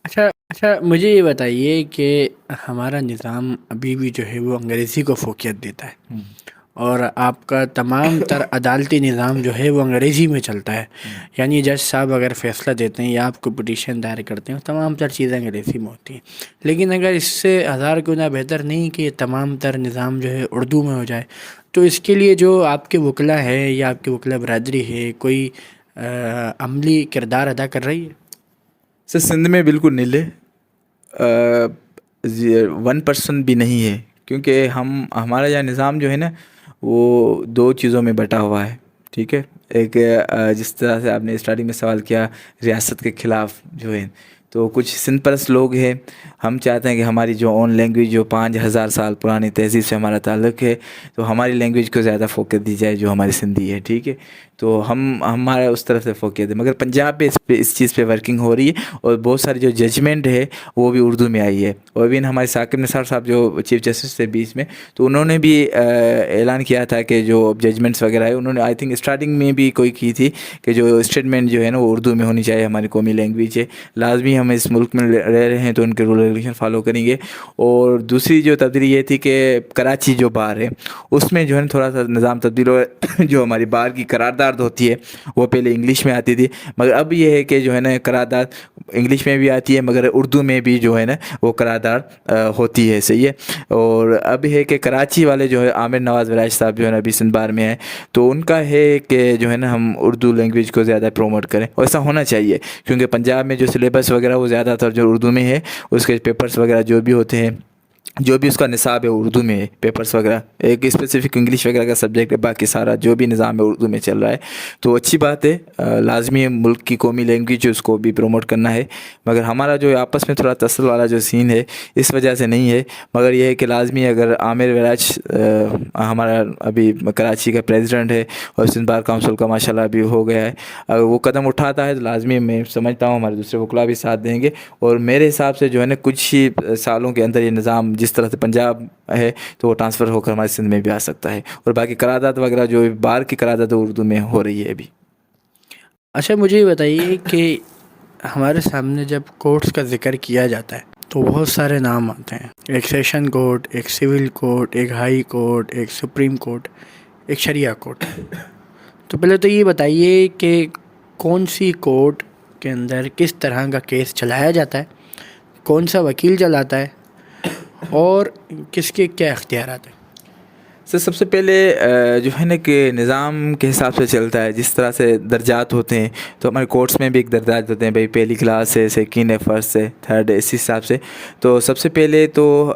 اچھا مجھے یہ بتائیے کہ ہمارا نظام ابھی بھی جو ہے وہ انگریزی کو فوقیت دیتا ہے، اور آپ کا تمام تر عدالتی نظام جو ہے وہ انگریزی میں چلتا ہے. یعنی جج صاحب اگر فیصلہ دیتے ہیں یا آپ کو پٹیشن دائر کرتے ہیں، تمام تر چیزیں انگریزی میں ہوتی ہیں. لیکن اگر اس سے ہزار گنا بہتر نہیں کہ تمام تر نظام جو ہے اردو میں ہو جائے، تو اس کے لیے جو آپ کے وکلا ہے یا آپ کی وکلا برادری ہے، کوئی عملی کردار ادا کر رہی ہے؟ سر سندھ میں بالکل نیل ہے، 1% بھی نہیں ہے، کیونکہ ہمارا یہ نظام جو ہے نا وہ دو چیزوں میں بٹا ہوا ہے. ٹھیک ہے، ایک جس طرح سے آپ نے اسٹارٹنگ میں سوال کیا ریاست کے خلاف جو ہے، تو کچھ سندھ پرست لوگ ہیں. ہم چاہتے ہیں کہ ہماری جو اون لینگویج جو 5000 سال پرانی تہذیب سے ہمارا تعلق ہے، تو ہماری لینگویج کو زیادہ فوکس دی جائے جو ہماری سندھی ہے. ٹھیک ہے، تو ہمارا اس طرف سے فوکس ہے، مگر پنجاب پہ اس چیز پہ ورکنگ ہو رہی ہے، اور بہت ساری جو ججمنٹ ہے وہ بھی اردو میں آئی ہے. اور بھی ہمارے ثاقب نثار صاحب جو چیف جسٹس تھے 20 میں، تو انہوں نے بھی اعلان کیا تھا کہ جو ججمنٹس وغیرہ ہے، انہوں نے آئی تھنک اسٹارٹنگ میں بھی کوئی کی تھی کہ جو اسٹیٹمنٹ جو ہے نا وہ اردو میں ہونی چاہیے، ہماری قومی لینگویج ہے. لازمی ہم اس ملک میں رہ رہے ہیں تو ان کے رول ریگولیشن فالو کریں گے. اور دوسری جو تبدیلی یہ تھی کہ کراچی جو بار ہے اس میں جو ہے تھوڑا سا نظام تبدیل ہو، جو ہماری بار کی قرارداد ہوتی ہے وہ پہلے انگلش میں آتی تھی، مگر اب یہ ہے کہ جو ہے نا قرارداد انگلش میں بھی آتی ہے، مگر اردو میں بھی جو ہے نا وہ قرارداد ہوتی ہے. صحیح ہے. اور اب ہے کہ کراچی والے جو ہے عامر نواز وراج صاحب جو ہے نا ابھی سندھ بار میں ہیں، تو ان کا ہے کہ جو ہے نا ہم اردو لینگویج کو زیادہ پروموٹ کریں، اور ایسا ہونا چاہیے، کیونکہ پنجاب میں جو سلیبس وغیرہ وہ زیادہ تر جو اردو میں ہے، اس کے پیپرز وغیرہ جو بھی ہوتے ہیں، جو بھی اس کا نصاب ہے اردو میں ہے، پیپرز وغیرہ، ایک اسپیسیفک انگلش وغیرہ کا سبجیکٹ ہے، باقی سارا جو بھی نظام ہے اردو میں چل رہا ہے. تو اچھی بات ہے، لازمی ہے ملک کی قومی لینگویج اس کو بھی پروموٹ کرنا ہے. مگر ہمارا جو آپس میں تھوڑا تسل والا جو سین ہے اس وجہ سے نہیں ہے، مگر یہ ہے کہ لازمی اگر عامر وراج ہمارا ابھی کراچی کا پریزیڈنٹ ہے اور سندھ بار کونسل کا ماشاءاللہ ابھی ہو گیا ہے، اگر وہ قدم اٹھاتا ہے تو لازمی میں سمجھتا ہوں ہمارے دوسرے وکلا بھی ساتھ دیں گے. اور میرے حساب سے جو ہے نا کچھ ہی سالوں کے اندر یہ نظام جس طرح سے پنجاب ہے تو وہ ٹرانسفر ہو کر ہمارے سندھ میں بھی آ سکتا ہے، اور باقی قرارداد وغیرہ جو بار کی قرارداد اردو میں ہو رہی ہے ابھی. اچھا مجھے یہ بتائیے کہ ہمارے سامنے جب کورٹس کا ذکر کیا جاتا ہے تو بہت سارے نام آتے ہیں، ایک سیشن کورٹ، ایک سول کورٹ، ایک ہائی کورٹ، ایک سپریم کورٹ، ایک شریعہ کورٹ. تو پہلے تو یہ بتائیے کہ کون سی کورٹ کے اندر کس طرح کا کیس چلایا جاتا ہے، کون سا وکیل چلاتا ہے، اور کس کے کیا اختیارات ہیں؟ سب سے پہلے جو ہے نا کہ نظام کے حساب سے چلتا ہے، جس طرح سے درجات ہوتے ہیں، تو ہمارے کورٹس میں بھی ایک درجات ہوتے ہیں، بھائی پہلی کلاس ہے، سیکنڈ ہے، فرسٹ ہے، تھرڈ ہے، اسی حساب سے. تو سب سے پہلے تو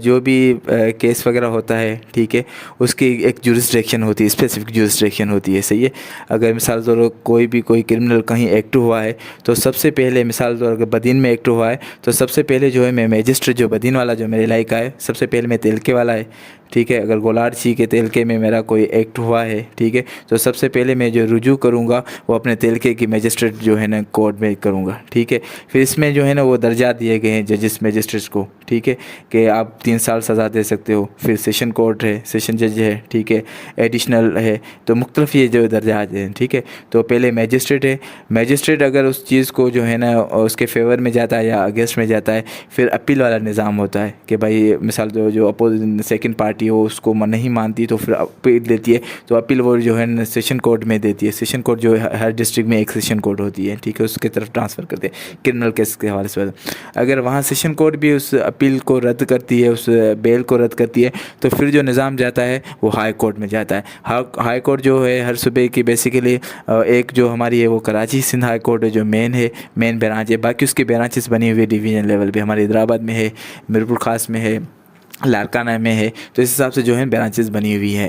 جو بھی کیس وغیرہ ہوتا ہے، ٹھیک ہے، اس کی ایک جورسڈکشن ہوتی ہے، اسپیسیفک جورسڈکشن ہوتی ہے. صحیح ہے. اگر مثال طور کوئی کرمنل کہیں ایکٹ ہوا ہے تو سب سے پہلے مثال طور اگر بدین میں ایکٹ ہوا ہے تو سب سے پہلے جو ہے میں میجسٹریٹ جو بدین والا جو میرے علاقہ ہے، سب سے پہلے میں تیلکے والا ہے. ٹھیک ہے. اگر گولاڑچی کے تیلکے میں میرا کوئی ایکٹ ہوا ہے، ٹھیک ہے، تو سب سے پہلے میں جو رجوع کروں گا وہ اپنے تیلکے کی میجسٹریٹ جو ہے نا کورٹ میں کروں گا. ٹھیک ہے. پھر اس میں جو ہے نا وہ درجات دیے گئے ہیں ججز میجسٹریٹس کو. ٹھیک ہے، کہ آپ 3 سال سزا دے سکتے ہو. پھر سیشن کورٹ ہے، سیشن جج ہے، ٹھیک ہے، ایڈیشنل ہے، تو مختلف یہ جو درجات ہیں. ٹھیک ہے. تو پہلے میجسٹریٹ ہے. میجسٹریٹ اگر اس چیز کو جو ہے نا اس کے فیور میں جاتا ہے یا اگینسٹ میں جاتا ہے، پھر اپیل والا نظام ہوتا ہے کہ بھائی مثال جو اپوزنگ سیکنڈ پارٹی ہو اس کو نہیں مانتی تو پھر اپیل دیتی ہے، تو اپیل وہ جو ہے سیشن کورٹ میں دیتی ہے. سیشن کورٹ جو ہے ہر ڈسٹرکٹ میں ایک سیشن کورٹ ہوتی ہے. ٹھیک ہے. اس کی طرف ٹرانسفر کرتے ہیں کرمنل کیس کے حوالے سے. اگر وہاں سیشن کورٹ بھی اس اپیل کو رد کرتی ہے، اس بیل کو رد کرتی ہے، تو پھر جو نظام جاتا ہے وہ ہائی کورٹ میں جاتا ہے. ہائی کورٹ جو ہے ہر صوبے کی بیسیکلی ایک جو ہماری ہے وہ کراچی سندھ ہائی کورٹ ہے جو مین برانچ ہے. باقی اس کے برانچز بنی ہوئی ڈویژن لیول پہ ہمارے حیدرآباد میں ہے، میرپور خاص میں ہے، لاڑکانہ میں ہے، تو اس حساب سے جو ہے برانچز بنی ہوئی ہیں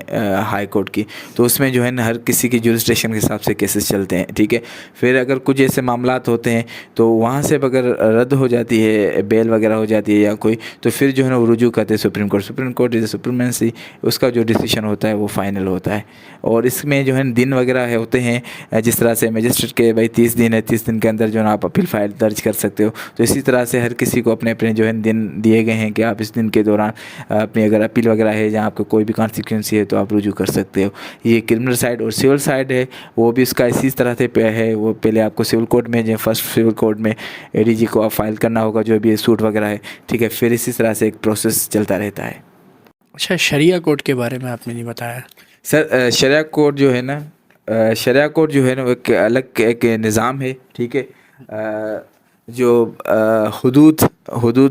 ہائی کورٹ کی، تو اس میں جو ہے نا ہر کسی کی جورسڈکشن کے حساب سے کیسز چلتے ہیں، ٹھیک ہے. پھر اگر کچھ ایسے معاملات ہوتے ہیں تو وہاں سے اگر رد ہو جاتی ہے، بیل وغیرہ ہو جاتی ہے یا کوئی، تو پھر جو ہے نا وہ رجوع کرتے ہیں سپریم کورٹ از اے سپریمنسی، اس کا جو ڈیسیشن ہوتا ہے وہ فائنل ہوتا ہے. اور اس میں جو ہے دن وغیرہ ہوتے ہیں، جس طرح سے میجسٹریٹ کے بھائی 30 دن ہے، 30 دن کے اندر جو ہے نا آپ اپیل فائل درج کر سکتے ہو، تو اسی طرح سے ہر کسی کو اپنے اپنے جو ہے دن دیے گئے ہیں کہ آپ اس دن کے دوران اپنی اگر اپیل وغیرہ ہے جہاں آپ کو کوئی بھی کانسیکوینسی ہے تو آپ رجوع کر سکتے ہو. یہ کرمنل سائڈ. اور سول سائڈ ہے وہ بھی اس کا اسی طرح سے ہے، وہ پہلے آپ کو سول کورٹ میں جو فرسٹ سول کورٹ میں اے ڈی جی کو آپ فائل کرنا ہوگا جو بھی سوٹ وغیرہ ہے، ٹھیک ہے. پھر اسی طرح سے ایک پروسیس چلتا رہتا ہے. اچھا، شریعہ کورٹ کے بارے میں آپ نے نہیں بتایا. سر شریعہ کورٹ جو ہے نا، شریعہ کورٹ جو ہے نا وہ ایک الگ ایک نظام ہے، ٹھیک ہے. جو حدود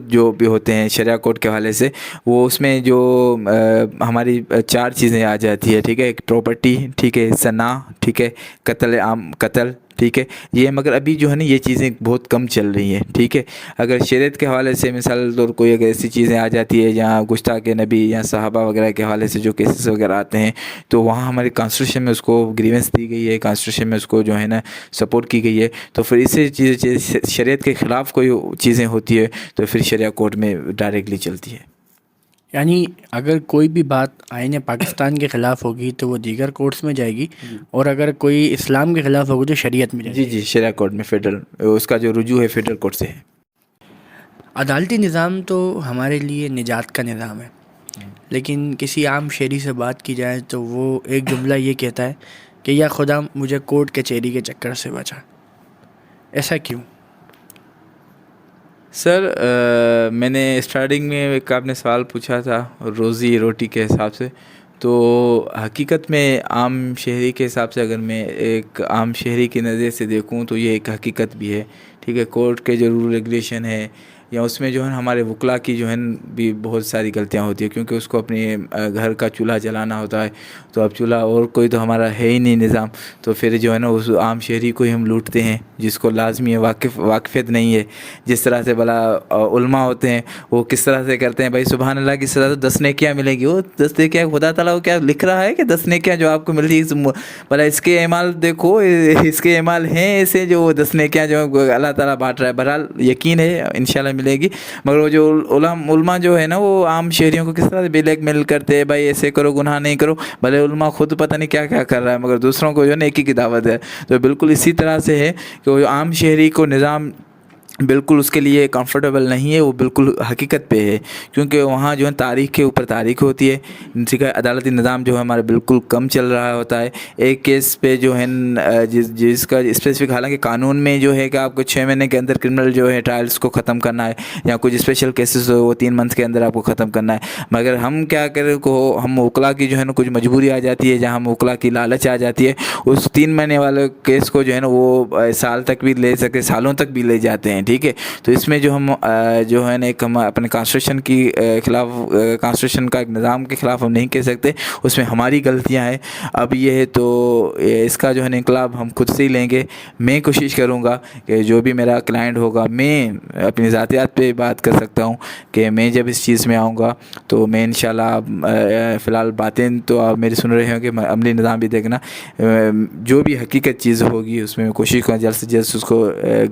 جو بھی ہوتے ہیں شریعہ کورٹ کے حوالے سے، وہ اس میں جو ہماری 4 چیزیں آ جاتی ہے، ٹھیک ہے. ایک پراپرٹی، ٹھیک ہے، زنا، ٹھیک ہے، قتل عام، قتل، ٹھیک ہے. یہ مگر ابھی جو ہے نا یہ چیزیں بہت کم چل رہی ہیں، ٹھیک ہے. اگر شریعت کے حوالے سے مثال طور کوئی اگر ایسی چیزیں آ جاتی ہے جہاں گستاخ نبی یا صحابہ وغیرہ کے حوالے سے جو کیسز وغیرہ آتے ہیں، تو وہاں ہمارے کانسٹیٹیوشن میں اس کو گریونس دی گئی ہے، کانسٹیٹیوشن میں اس کو جو ہے نا سپورٹ کی گئی ہے. تو پھر اسے شریعت کے خلاف کوئی چیزیں ہوتی ہے تو پھر شریعہ کورٹ میں ڈائریکٹلی چلتی ہے. یعنی اگر کوئی بھی بات آئین پاکستان کے خلاف ہوگی تو وہ دیگر کورٹس میں جائے گی، اور اگر کوئی اسلام کے خلاف ہوگی تو شریعت میں جائے گی. جی شریعہ کورٹ میں فیڈرل، اس کا جو رجوع ہے فیڈرل کورٹ سے ہے. عدالتی نظام تو ہمارے لیے نجات کا نظام ہے، لیکن کسی عام شہری سے بات کی جائے تو وہ ایک جملہ یہ کہتا ہے کہ یا خدا مجھے کورٹ کچہری کے چکر سے بچا. ایسا کیوں؟ سر میں نے اسٹارٹنگ میں ایک آپ نے سوال پوچھا تھا روزی روٹی کے حساب سے، تو حقیقت میں عام شہری کے حساب سے اگر میں ایک عام شہری کی نظر سے دیکھوں تو یہ ایک حقیقت بھی ہے، ٹھیک ہے. کورٹ کے جو رول ریگولیشن ہے یا اس میں جو ہے ہمارے وکلا کی جو ہے بھی بہت ساری غلطیاں ہوتی ہیں، کیونکہ اس کو اپنے گھر کا چولہا جلانا ہوتا ہے. تو اب چولہا اور کوئی تو ہمارا ہے ہی نہیں نظام، تو پھر جو ہے نا اس عام شہری کو ہی ہم لوٹتے ہیں جس کو لازمی ہے واقفیت نہیں ہے. جس طرح سے بلا علماء ہوتے ہیں وہ کس طرح سے کرتے ہیں، بھائی سبحان اللہ کی سزا تو 10 نیکیاں ملیں گی. وہ 10 نیکیاں خدا تعالیٰ وہ کیا لکھ رہا ہے کہ 10 نیکیاں جو آپ کو ملتی ہے، بھلا اس کے اعمال دیکھو، اس کے اعمال ہیں ایسے جو وہ 10 نیکیاں جو اللہ تعالیٰ بانٹ رہا ہے. بہرحال یقین ہے انشاءاللہ ملے گی، مگر وہ جو علماء جو ہے نا وہ عام شہریوں کو کس طرح سے بلیک میل کرتے ہیں، بھائی ایسے کرو، گناہ نہیں کرو. بھلے علماء خود پتہ نہیں کیا کیا کر رہا ہے، مگر دوسروں کو جو ہے نیکی کی دعوت ہے. تو بالکل اسی طرح سے ہے کہ وہ عام شہری کو نظام بالکل اس کے لیے کمفرٹیبل نہیں ہے، وہ بالکل حقیقت پہ ہے. کیونکہ وہاں جو ہے تاریخ کے اوپر تاریخ ہوتی ہے، ٹھیک ہے. عدالتی نظام جو ہے ہمارا بالکل کم چل رہا ہوتا ہے. ایک کیس پہ جو ہے جس کا اسپیسیفک، حالانکہ قانون میں جو ہے کہ آپ کو 6 مہینے کے اندر کرمنل جو ہے ٹرائلس کو ختم کرنا ہے، یا کچھ اسپیشل کیسز ہو وہ 3 منتھ کے اندر آپ کو ختم کرنا ہے. مگر ہم کیا کریں کو ہم وکلا کی جو ہے نا کچھ مجبوری آ جاتی ہے، جہاں ہم وکلا کی لالچ آ جاتی ہے، اس 3 مہینے والے کیس کو جو ہے نا وہ سال تک بھی لے سکتے، سالوں تک بھی لے جاتے ہیں، ٹھیک ہے. تو اس میں جو ہم جو ہے نا ایک ہم اپنے کانسٹیٹیوشن کی خلاف، کانسٹیٹیوشن کا ایک نظام کے خلاف ہم نہیں کہہ سکتے، اس میں ہماری غلطیاں ہیں. اب یہ ہے تو اس کا جو ہے نا انقلاب ہم خود سے ہی لیں گے. میں کوشش کروں گا کہ جو بھی میرا کلائنٹ ہوگا، میں اپنی ذاتیات پہ بات کر سکتا ہوں کہ میں جب اس چیز میں آؤں گا تو میں انشاءاللہ فی الحال باتیں تو آپ میری سن رہے ہوں کہ عملی نظام بھی دیکھنا، جو بھی حقیقت چیز ہوگی اس میں کوشش کروں جلد سے جلد اس کو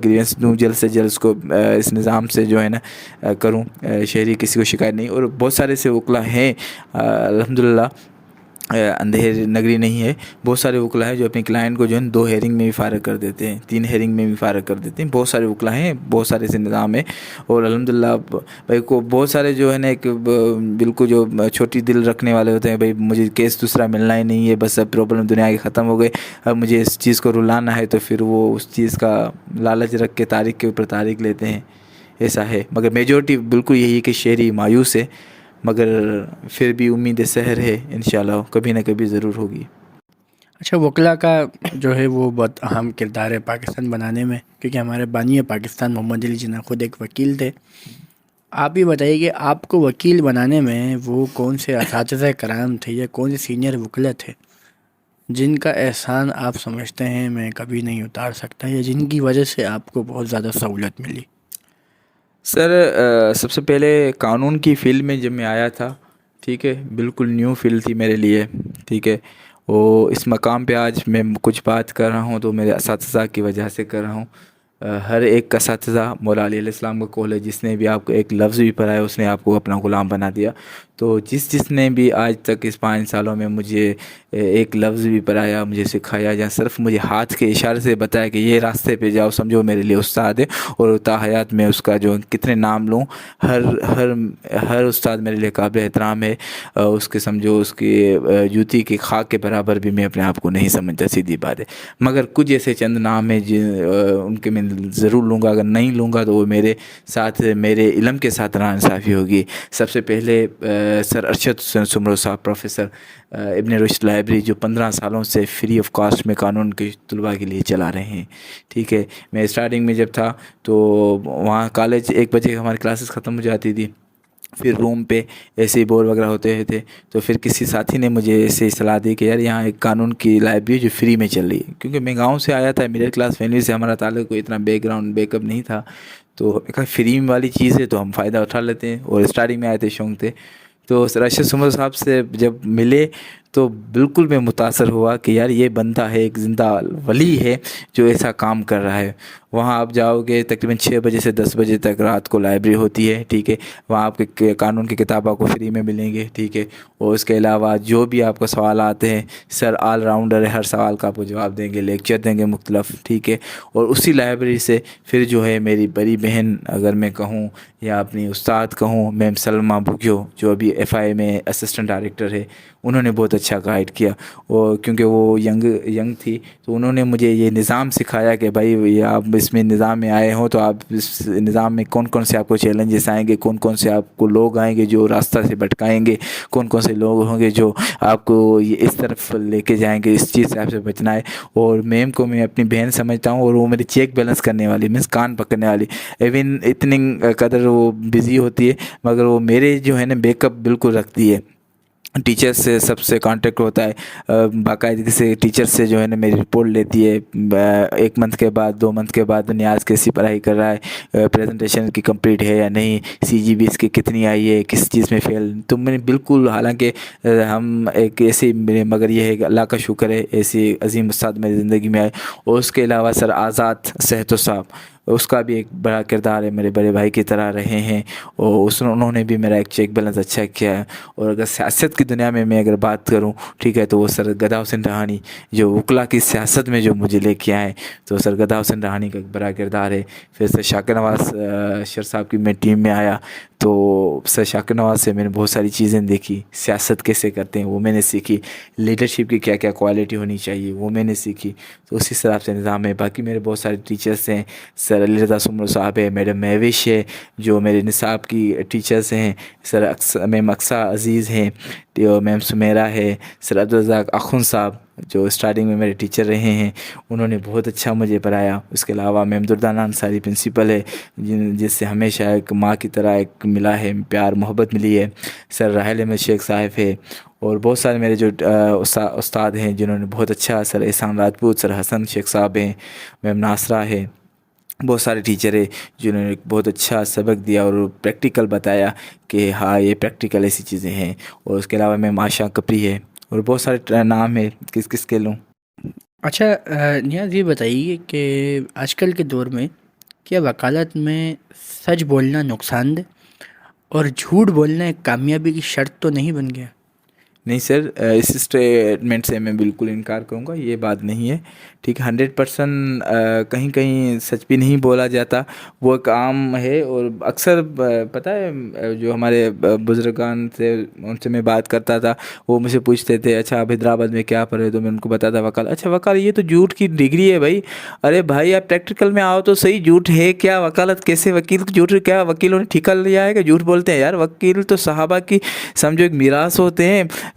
گریونس دوں، جلد سے جلد اس کو اس نظام سے جو ہے نا کروں. شہری کسی کو شکایت نہیں. اور بہت سارے سے وکلا ہیں الحمدللہ، اندھیر نگری نہیں ہے. بہت سارے وکلا ہیں جو اپنے کلائنٹ کو جو ہے 2 ہیرنگ میں بھی فارغ کر دیتے ہیں، 3 ہیرنگ میں بھی فارغ کر دیتے ہیں. بہت سارے وکلا ہیں، بہت سارے سے نظام ہے. اور الحمدللہ بھائی کو بہت سارے جو ہے نا ایک بالکل جو چھوٹی دل رکھنے والے ہوتے ہیں، بھائی مجھے کیس دوسرا ملنا ہی نہیں ہے، بس اب پرابلم دنیا کی ختم ہو گئے، اب مجھے اس چیز کو رلانا ہے، تو پھر وہ اس چیز کا لالچ رکھ کے تاریخ کے اوپر تاریخ لیتے ہیں. ایسا ہے. مگر میجورٹی بالکل یہی کہ شہری مایوس ہے، مگر پھر بھی امید سحر ہے، انشاءاللہ کبھی نہ کبھی ضرور ہوگی. اچھا، وکلا کا جو ہے وہ بہت اہم کردار ہے پاکستان بنانے میں، کیونکہ ہمارے بانی پاکستان محمد علی جناح خود ایک وکیل تھے. آپ یہ بتائیے کہ آپ کو وکیل بنانے میں وہ کون سے اساتذہ کرام تھے یا کون سے سینئر وکلا تھے جن کا احسان آپ سمجھتے ہیں میں کبھی نہیں اتار سکتا، یا جن کی وجہ سے آپ کو بہت زیادہ سہولت ملی؟ سر سب سے پہلے قانون کی فیلڈ میں جب میں آیا تھا، ٹھیک ہے، بالکل نیو فیلڈ تھی میرے لیے، ٹھیک ہے، وہ اس مقام پہ آج میں کچھ بات کر رہا ہوں تو میرے اساتذہ کی وجہ سے کر رہا ہوں۔ ہر ایک اساتذہ مولا علی علیہ السلام کا قول ہے، جس نے بھی آپ کو ایک لفظ بھی پڑھایا اس نے آپ کو اپنا غلام بنا دیا۔ تو جس نے بھی آج تک اس 5 سالوں میں مجھے ایک لفظ بھی پڑھایا، مجھے سکھایا، یا صرف مجھے ہاتھ کے اشارے سے بتایا کہ یہ راستے پہ جاؤ، سمجھو میرے لیے استاد ہے، اور تا حیات میں اس کا جو کتنے نام لوں، ہر ہر ہر استاد میرے لیے قابل احترام ہے۔ اس کے سمجھو اس کی جوتی کی خاک کے برابر بھی میں اپنے آپ کو نہیں سمجھتا، سیدھی بات ہے۔ مگر کچھ ایسے چند نام ہیں ان کے میں ضرور لوں گا، اگر نہیں لوں گا تو وہ میرے ساتھ، میرے علم کے ساتھ ناانصافی ہوگی۔ سب سے پہلے سر ارشد حسین سمرو صاحب، پروفیسر، ابن رشد لائبریری، جو 15 سالوں سے فری آف کاسٹ میں قانون کے طلباء کے لیے چلا رہے ہیں، ٹھیک ہے۔ میں اسٹارٹنگ میں جب تھا تو وہاں کالج 1 بجے ہماری کلاسز ختم ہو جاتی تھی، پھر روم پہ ایسے ہی بور وغیرہ ہوتے تھے، تو پھر کسی ساتھی نے مجھے ایسے صلاح دی کہ یار یہاں ایک قانون کی لائبریری جو فری میں چل رہی ہے، کیونکہ میں گاؤں سے آیا تھا، میڈل کلاس فیملی سے ہمارا تعلق، کوئی اتنا بیک گراؤنڈ بیک اپ نہیں تھا، تو میں کہا فری والی چیز ہے تو ہم فائدہ اٹھا لیتے ہیں، اور اسٹارٹنگ میں آئے تھے، شوق تھے۔ تو سر ارشد سمرو صاحب سے جب ملے تو بالکل میں متاثر ہوا کہ یار یہ بندہ ہے، ایک زندہ ولی ہے جو ایسا کام کر رہا ہے۔ وہاں آپ جاؤ گے تقریباً 6 بجے سے 10 بجے تک رات کو لائبریری ہوتی ہے، ٹھیک ہے۔ وہاں آپ کے قانون کی کتاب آپ کو فری میں ملیں گے، ٹھیک ہے۔ اور اس کے علاوہ جو بھی آپ کو سوال آتے ہیں، سر آل راؤنڈر ہے، ہر سوال کا آپ کو جواب دیں گے، لیکچر دیں گے مختلف، ٹھیک ہے۔ اور اسی لائبریری سے پھر جو ہے میری بڑی بہن اگر میں کہوں، یا اپنی استاد کہوں، میم سلمہ بھگیو، جو ابھی FI میں اسسٹنٹ ڈائریکٹر ہے، انہوں نے بہت اچھا گائیڈ کیا، اور کیونکہ وہ ینگ تھی، تو انہوں نے مجھے یہ نظام سکھایا کہ بھائی یہ آپ اس میں نظام میں آئے ہوں تو آپ اس نظام میں کون کون سے آپ کو چیلنجز آئیں گے، کون کون سے آپ کو لوگ آئیں گے جو راستہ سے بھٹکائیں گے، کون کون سے لوگ ہوں گے جو آپ کو یہ اس طرف لے کے جائیں گے، اس چیز سے آپ سے بچنا ہے۔ اور میم کو میں اپنی بہن سمجھتا ہوں، اور وہ میری چیک بیلنس کرنے والی، مینس کان پکڑنے والی، ایون اتنی قدر وہ بزی ہوتی ہے مگر وہ میرے جو ہے نا بیک اپ بالکل رکھتی ہے۔ ٹیچر سے سب سے کانٹیکٹ ہوتا ہے، باقاعدگی سے ٹیچر سے جو ہے نا میری رپورٹ لیتی ہے، 1 منتھ کے بعد، 2 منتھ کے بعد، نیاز کیسی پڑھائی کر رہا ہے، پریزنٹیشن کی کمپلیٹ ہے یا نہیں، CGB اس کی کتنی آئی ہے، کس چیز میں فیل۔ تو میں نے بالکل، حالانکہ ہم ایک ایسی، مگر یہ ہے کہ اللہ کا شکر ہے ایسی عظیم استاد میری زندگی میں آئے۔ اور اس کے علاوہ سر آزاد صحت صاحب، اس کا بھی ایک بڑا کردار ہے، میرے بڑے بھائی کی طرح رہے ہیں، اور انہوں نے بھی میرا ایک چیک بیلنس اچھا کیا ہے۔ اور اگر سیاست کی دنیا میں اگر بات کروں، ٹھیک ہے، تو وہ سر گدا حسین رحانی، جو وکلا کی سیاست میں جو مجھے لے کے آئے، تو سر گدا حسین رحانی کا ایک بڑا کردار ہے۔ پھر سر شاکر نواز شر صاحب کی میں ٹیم میں آیا، تو سر شاکر نواز سے میں نے بہت ساری چیزیں دیکھی، سیاست کیسے کرتے ہیں وہ میں نے سیکھی، لیڈرشپ کی کیا کیا کوالٹی ہونی چاہیے وہ میں نے سیکھی۔ تو اسی طرح سے نظام ہے۔ باقی میرے بہت سارے ٹیچرس ہیں، سر علی رضا سمرو صاحب ہے، میڈم مہوش ہے جو میرے نصاب کی ٹیچرس ہیں، سر میم اقصیٰ عزیز ہیں، میم سمیرہ ہے، سر عبدالرزاق اخون صاحب جو اسٹارٹنگ میں میرے ٹیچر رہے ہیں، انہوں نے بہت اچھا مجھے پڑھایا۔ اس کے علاوہ میم دردانہ انصاری پرنسپل ہے، جس سے ہمیشہ ایک ماں کی طرح ایک ملا ہے، پیار محبت ملی ہے۔ سر راحل احمد شیخ صاحب ہے، اور بہت سارے میرے جو استاد ہیں جنہوں نے بہت اچھا، سر احسان راجپوت، سر حسن شیخ صاحب ہیں، میم ناصرہ ہے، بہت سارے ٹیچر ہیں جنہوں نے بہت اچھا سبق دیا اور پریکٹیکل بتایا کہ ہاں یہ پریکٹیکل ایسی چیزیں ہیں۔ اور اس کے علاوہ میں آشا کپری ہے، اور بہت سارے نام ہیں، کس کس کے لوں۔ اچھا نیاز، یہ بتائیے کہ آج کل کے دور میں کیا وکالت میں سچ بولنا نقصان دہ اور جھوٹ بولنا ایک کامیابی کی شرط تو نہیں بن گیا؟ نہیں سر، اس اسٹیٹمنٹ سے میں بالکل انکار کروں گا، یہ بات نہیں ہے، ٹھیک ہے۔ 100% کہیں کہیں سچ بھی نہیں بولا جاتا، وہ ایک عام ہے۔ اور اکثر پتہ ہے جو ہمارے بزرگان تھے ان سے میں بات کرتا تھا، وہ مجھ سے پوچھتے تھے اچھا آپ حیدرآباد میں کیا پڑھے، تو میں ان کو بتاتا وکالت۔ اچھا وکالت یہ تو جھوٹ کی ڈگری ہے بھائی، ارے بھائی آپ پریکٹیکل میں آؤ تو صحیح، جھوٹ ہے کیا وکالت؟ کیسے وکیل جھوٹ؟ کیا وکیلوں نے ٹھیکہ لیا ہے کہ جھوٹ بولتے ہیں؟ یار وکیل تو صحابہ کی سمجھو ایک میراث ہوتے ہیں،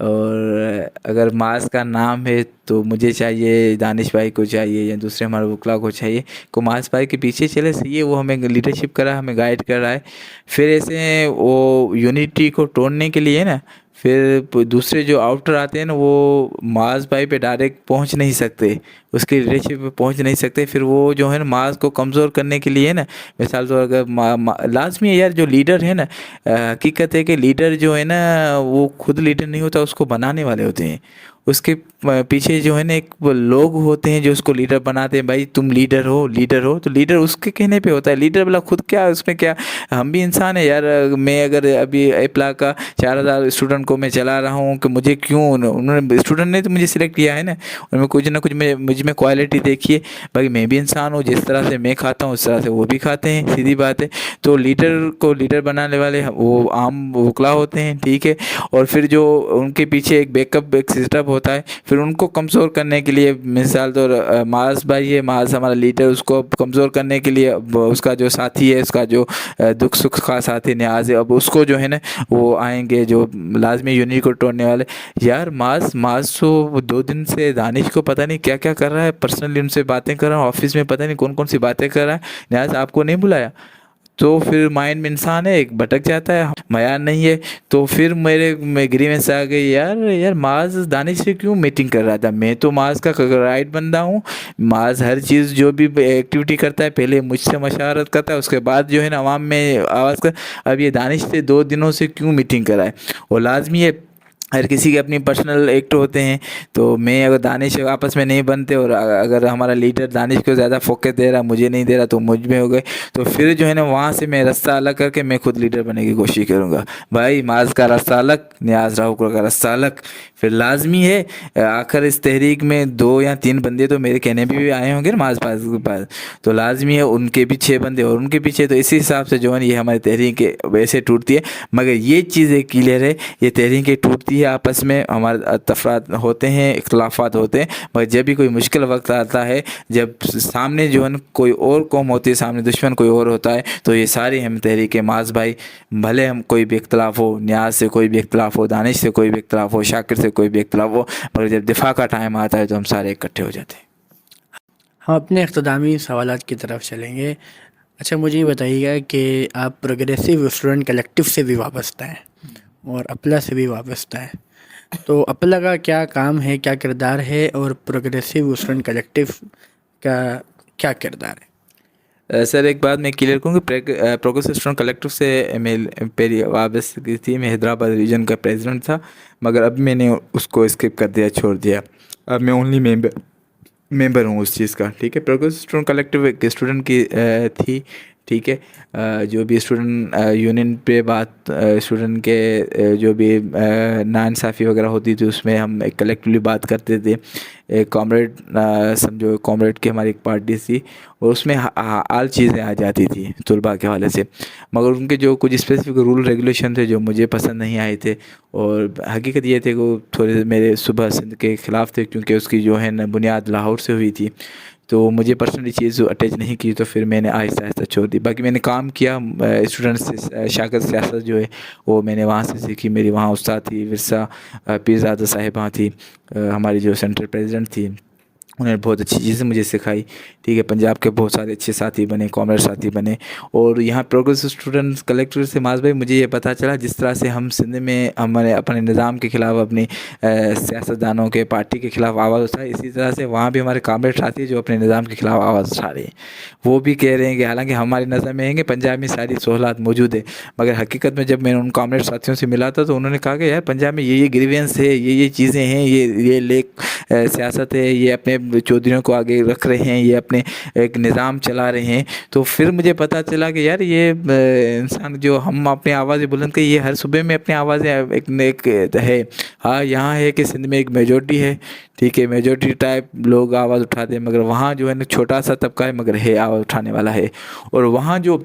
اور اگر معاذ کا نام ہے تو مجھے چاہیے، دانش بھائی کو چاہیے یا دوسرے ہمارے وکلا کو چاہیے کو معاذ بھائی کے پیچھے چلے، صحیح ہے، وہ ہمیں لیڈرشپ کر رہا ہے، ہمیں گائیڈ کر رہا ہے. پھر ایسے وہ یونٹی کو توڑنے کے لیے نا، پھر دوسرے جو آؤٹر آتے ہیں نا، وہ معاذ بھائی پہ ڈائریکٹ پہنچ نہیں سکتے، اس کی لیڈرشپ پہ پہنچ نہیں سکتے. پھر وہ جو ہے نا معاذ کو کمزور کرنے کے لیے نا، مثال طور اگر لازمی ہے یار، جو لیڈر ہے نا، حقیقت ہے کہ لیڈر جو ہے نا وہ خود لیڈر نہیں ہوتا، اس کو بنانے والے ہوتے ہیں. اس کے پیچھے جو ہے نا ایک وہ لوگ ہوتے ہیں جو اس کو لیڈر بناتے ہیں. بھائی تم لیڈر ہو، لیڈر ہو، تو لیڈر اس کے کہنے پہ ہوتا ہے. لیڈر بلا خود کیا، اس میں کیا، ہم بھی انسان ہیں یار. میں اگر ابھی ایپلا کا 4,000 اسٹوڈنٹ کو میں چلا رہا ہوں کہ مجھے کیوں، انہوں نے اسٹوڈنٹ نے تو مجھے سلیکٹ کیا ہے نا، ان میں کچھ نہ کچھ مجھ میں کوالٹی دیکھیے. بھائی میں بھی انسان ہوں، جس طرح سے میں کھاتا ہوں اس طرح سے وہ بھی کھاتے ہیں، سیدھی بات ہے. تو لیڈر کو لیڈر بنانے والے وہ عام وکلا ہوتے ہیں، ٹھیک ہے. اور پھر جو ان کے پیچھے ایک بیک اپ ایک سسٹم ہوتا ہے، پھر ان کو کمزور کرنے کے لیے، مثال طور معاذ بھائی ہے، معاذ ہمارا لیڈر، اس کو کمزور کرنے کے لیے اس کا جو ساتھی ہے، اس کا جو دکھ سکھ کا ساتھی نیاز ہے، اب اس کو جو ہے نا وہ آئیں گے جو لازمی یونٹ کو توڑنے والے. یار معاذ تو 2 دن سے دانش کو پتہ نہیں کیا کیا کر رہا ہے، پرسنلی ان سے باتیں کر رہا ہوں، آفس میں پتہ نہیں کون کون سی باتیں کر رہا ہے. نیاز آپ کو نہیں بلایا؟ تو پھر مائنڈ میں انسان ہے ایک بھٹک جاتا ہے، معیار نہیں ہے. تو پھر میں گریوینس آ گئی، یار معاذ دانش سے کیوں میٹنگ کر رہا تھا؟ میں تو معاذ کا رائٹ بندہ ہوں. معاذ ہر چیز جو بھی ایکٹیویٹی کرتا ہے پہلے مجھ سے مشاورت کرتا ہے، اس کے بعد جو ہے نا عوام میں آواز کر. اب یہ دانش سے 2 دنوں سے کیوں میٹنگ کرائے؟ اور لازمی ہے ہر کسی کے اپنی پرسنل ایکٹ ہوتے ہیں. تو میں اگر دانش آپس میں نہیں بنتے، اور اگر ہمارا لیڈر دانش کو زیادہ فوکس دے رہا، مجھے نہیں دے رہا، تو مجھ میں ہو گئے. تو پھر جو ہے نا وہاں سے میں راستہ الگ کر کے میں خود لیڈر بننے کی کوشش کروں گا. بھائی معاذ کا راستہ الگ، نیاز راہو کا راستہ الگ. پھر لازمی ہے آخر اس تحریک میں 2 یا 3 بندے تو میرے کہنے بھی آئے ہوں گے معاذ پاس، تو لازمی ہے ان کے بھی 6 بندے اور ان کے پیچھے. تو اسی حساب سے جو ہے یہ ہماری تحریک ویسے ٹوٹتی ہے. مگر یہ چیز ایک کلیئر ہے، یہ تحریکیں ٹوٹتی ہے آپس میں، ہمارے تفرات ہوتے ہیں، اختلافات ہوتے ہیں، مگر جب بھی کوئی مشکل وقت آتا ہے، جب سامنے جو ہے کوئی اور قوم ہوتی ہے، سامنے دشمن کوئی اور ہوتا ہے، تو یہ ساری ہم تحریکیں معاذ بھائی، بھلے ہم کوئی بھی اختلاف ہو، نیاز سے کوئی بھی اختلاف ہو، دانش سے کوئی بھی اختلاف ہو، شاکر سے کوئی بھی اختلاف ہو، مگر جب دفاع کا ٹائم آتا ہے تو ہم سارے اکٹھے ہو جاتے ہیں. ہم اپنے اختتامی سوالات کی طرف چلیں گے. اچھا مجھے یہ بتائیے گا کہ آپ پروگریسو اسٹوڈنٹ کلیکٹیو سے بھی وابستہ ہیں اور اپلا سے بھی وابستہ ہیں، تو اپلا کا کیا کام ہے، کیا کردار ہے، اور پروگریسو اسٹوڈنٹ کلیکٹیو کا کیا کردار ہے؟ سر ایک بات میں کلیئر کروں کہ پروگریس اسٹوڈنٹ کلیکٹیو سے میری وابستگی تھی. میں حیدرآباد ریجن کا پریزیڈنٹ تھا، مگر اب میں نے اس کو اسکپ کر دیا، چھوڑ دیا. اب میں اونلی ممبر ہوں اس چیز کا، ٹھیک ہے. پروگریس اسٹوڈنٹ کلیکٹیو ایک اسٹوڈنٹ کی تھی، ٹھیک ہے. جو بھی اسٹوڈنٹ یونین پہ بات، اسٹوڈنٹ کے جو بھی ناانصافی وغیرہ ہوتی تھی، اس میں ہم ایک کلیکٹیولی بات کرتے تھے. ایک کامریڈ سمجھو، کامریڈ کی ہماری ایک پارٹی تھی، اور اس میں آل چیزیں آ جاتی تھی طلباء کے حوالے سے، مگر ان کے جو کچھ اسپیسیفک رول ریگولیشن تھے جو مجھے پسند نہیں آئے تھے. اور حقیقت یہ تھے کہ وہ تھوڑے میرے صبح سندھ کے خلاف تھے، کیونکہ اس کی جو ہے نا بنیاد لاہور سے ہوئی تھی. تو مجھے پرسنلی چیز اٹیچ نہیں کی، تو پھر میں نے آہستہ آہستہ چھوڑ دی. باقی میں نے کام کیا اسٹوڈنٹ سے، شاگرد سیاست جو ہے وہ میں نے وہاں سے سیکھی. میری وہاں استاد تھی ورثہ پیرزادہ صاحبہ تھی، ہماری جو سینٹرل پریزیڈنٹ تھی، انہوں نے بہت اچھی چیزیں مجھے سکھائی، ٹھیک ہے. پنجاب کے بہت سارے اچھے ساتھی بنے، کامریڈ ساتھی بنے. اور یہاں پروگریس اسٹوڈنٹس کلیکٹیو سے معاذ بھائی مجھے یہ پتہ چلا، جس طرح سے ہم سندھ میں ہمارے اپنے نظام کے خلاف، اپنی سیاستدانوں کے پارٹی کے خلاف آواز اٹھائے، اسی طرح سے وہاں بھی ہمارے کامریڈ ساتھی جو اپنے نظام کے خلاف آواز اٹھا رہے ہیں. وہ بھی کہہ رہے ہیں کہ حالانکہ ہماری نظر میں ہے کہ پنجاب میں ساری سہولات موجود ہے، مگر حقیقت میں جب میں ان کامریڈ ساتھیوں سے ملا تھا تو انہوں نے کہا کہ یار پنجاب میں یہ گریوینس ہے، یہ چیزیں ہیں، یہ لیک سیاست ہے، یہ اپنے چودھریوں کو آگے رکھ رہے ہیں، یہ اپنے ایک نظام چلا رہے ہیں. تو پھر مجھے پتہ چلا کہ یار یہ انسان جو ہم اپنی آوازیں بلند کریں، یہ ہر صوبے میں اپنی آوازیں ایک ہے. ہاں یہاں ہے کہ سندھ میں ایک میجورٹی ہے، ٹھیک ہے، میجورٹی ٹائپ لوگ آواز اٹھاتے ہیں، مگر وہاں جو ہے نا چھوٹا سا طبقہ ہے، مگر ہے آواز اٹھانے والا ہے. اور وہاں جو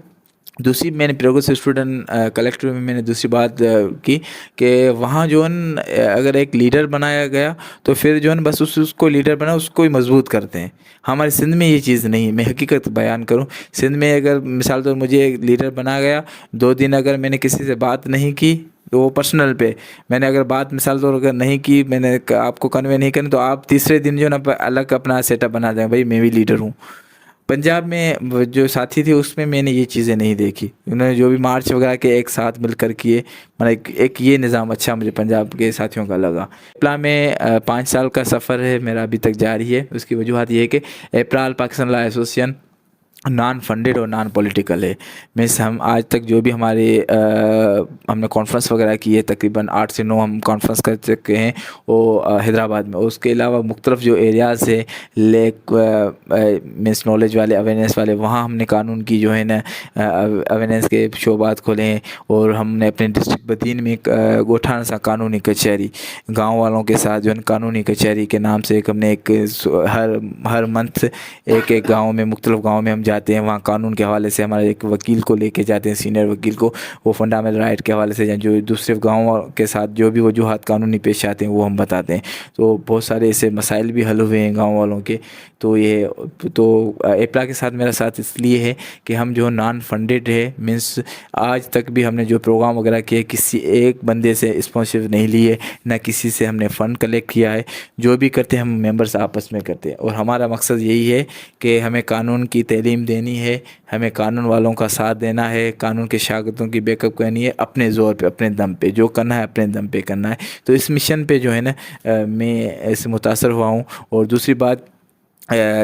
دوسری میں نے پروگریس اسٹوڈنٹ کلیکٹیو میں نے دوسری بات کی کہ وہاں جو ہے اگر ایک لیڈر بنایا گیا تو پھر جو ہے بس اس کو لیڈر بنا، اس کو ہی مضبوط کرتے ہیں. ہمارے سندھ میں یہ چیز نہیں ہے. میں حقیقت بیان کروں، سندھ میں اگر مثال طور مجھے ایک لیڈر بنا گیا، 2 دن اگر میں نے کسی سے بات نہیں کی، تو وہ پرسنل پہ میں نے اگر بات مثال طور اگر نہیں کی، میں نے آپ کو کنوے نہیں کرنا، تو آپ تیسرے دن جو ہے نا الگ اپنا سیٹ اپ بنا دیں، بھائی میں بھی لیڈر ہوں. پنجاب میں جو ساتھی تھے اس میں نے یہ چیزیں نہیں دیکھی. انہوں نے جو بھی مارچ وغیرہ کے ایک ساتھ مل کر کیے، مطلب ایک یہ نظام اچھا مجھے پنجاب کے ساتھیوں کا لگا. ایپلا میں 5 سال کا سفر ہے میرا، ابھی تک جاری ہے. اس کی وجوہات یہ ہے کہ ایپرال پاکستان لا ایسوسیشن نان فنڈیڈ اور نان پولیٹیکل ہے. مینس ہم آج تک جو بھی ہمارے ہم نے کانفرنس وغیرہ کی ہے، تقریباً 8 سے 9 ہم کانفرنس کر چکے ہیں وہ حیدرآباد میں. اس کے علاوہ مختلف جو ایریاز ہے لیک مینس نالج والے، اویئرنیس والے، وہاں ہم نے قانون کی جو ہے نا اویئرنیس کے شعبات کھولے ہیں. اور ہم نے اپنے ڈسٹرکٹ بدین میں گوٹھان سا قانونی کچہری گاؤں والوں کے ساتھ جو ہے قانونی کچہری کے نام سے ہم نے ایک ہر منتھ ایک گاؤں میں، مختلف گاؤں میں ہم جاتے ہیں. وہاں قانون کے حوالے سے ہمارے ایک وکیل کو لے کے جاتے ہیں، سینئر وکیل کو. وہ فنڈامنٹل رائٹ کے حوالے سے جو دوسرے گاؤں کے ساتھ جو بھی وجوہات قانونی پیش آتے ہیں وہ ہم بتاتے ہیں. تو بہت سارے ایسے مسائل بھی حل ہوئے ہیں گاؤں والوں کے. تو ایپلا کے ساتھ میرا ساتھ اس لیے ہے کہ ہم جو نان فنڈیڈ ہے، مینس آج تک بھی ہم نے جو پروگرام وغیرہ کیے کسی ایک بندے سے اسپانسر نہیں لیے، نہ کسی سے ہم نے فنڈ کلیکٹ کیا ہے. جو بھی کرتے ہیں ہم ممبرس آپس میں کرتے ہیں. اور ہمارا مقصد یہی ہے کہ ہمیں قانون کی تعلیم دینی ہے، ہمیں قانون والوں کا ساتھ دینا ہے، قانون کے شاگردوں کی بیک اپ کرنی ہے، اپنے زور پہ، اپنے دم پہ. جو کرنا ہے اپنے دم پہ کرنا ہے. تو اس مشن پہ جو ہے نا میں ایسے متاثر ہوا ہوں. اور دوسری بات،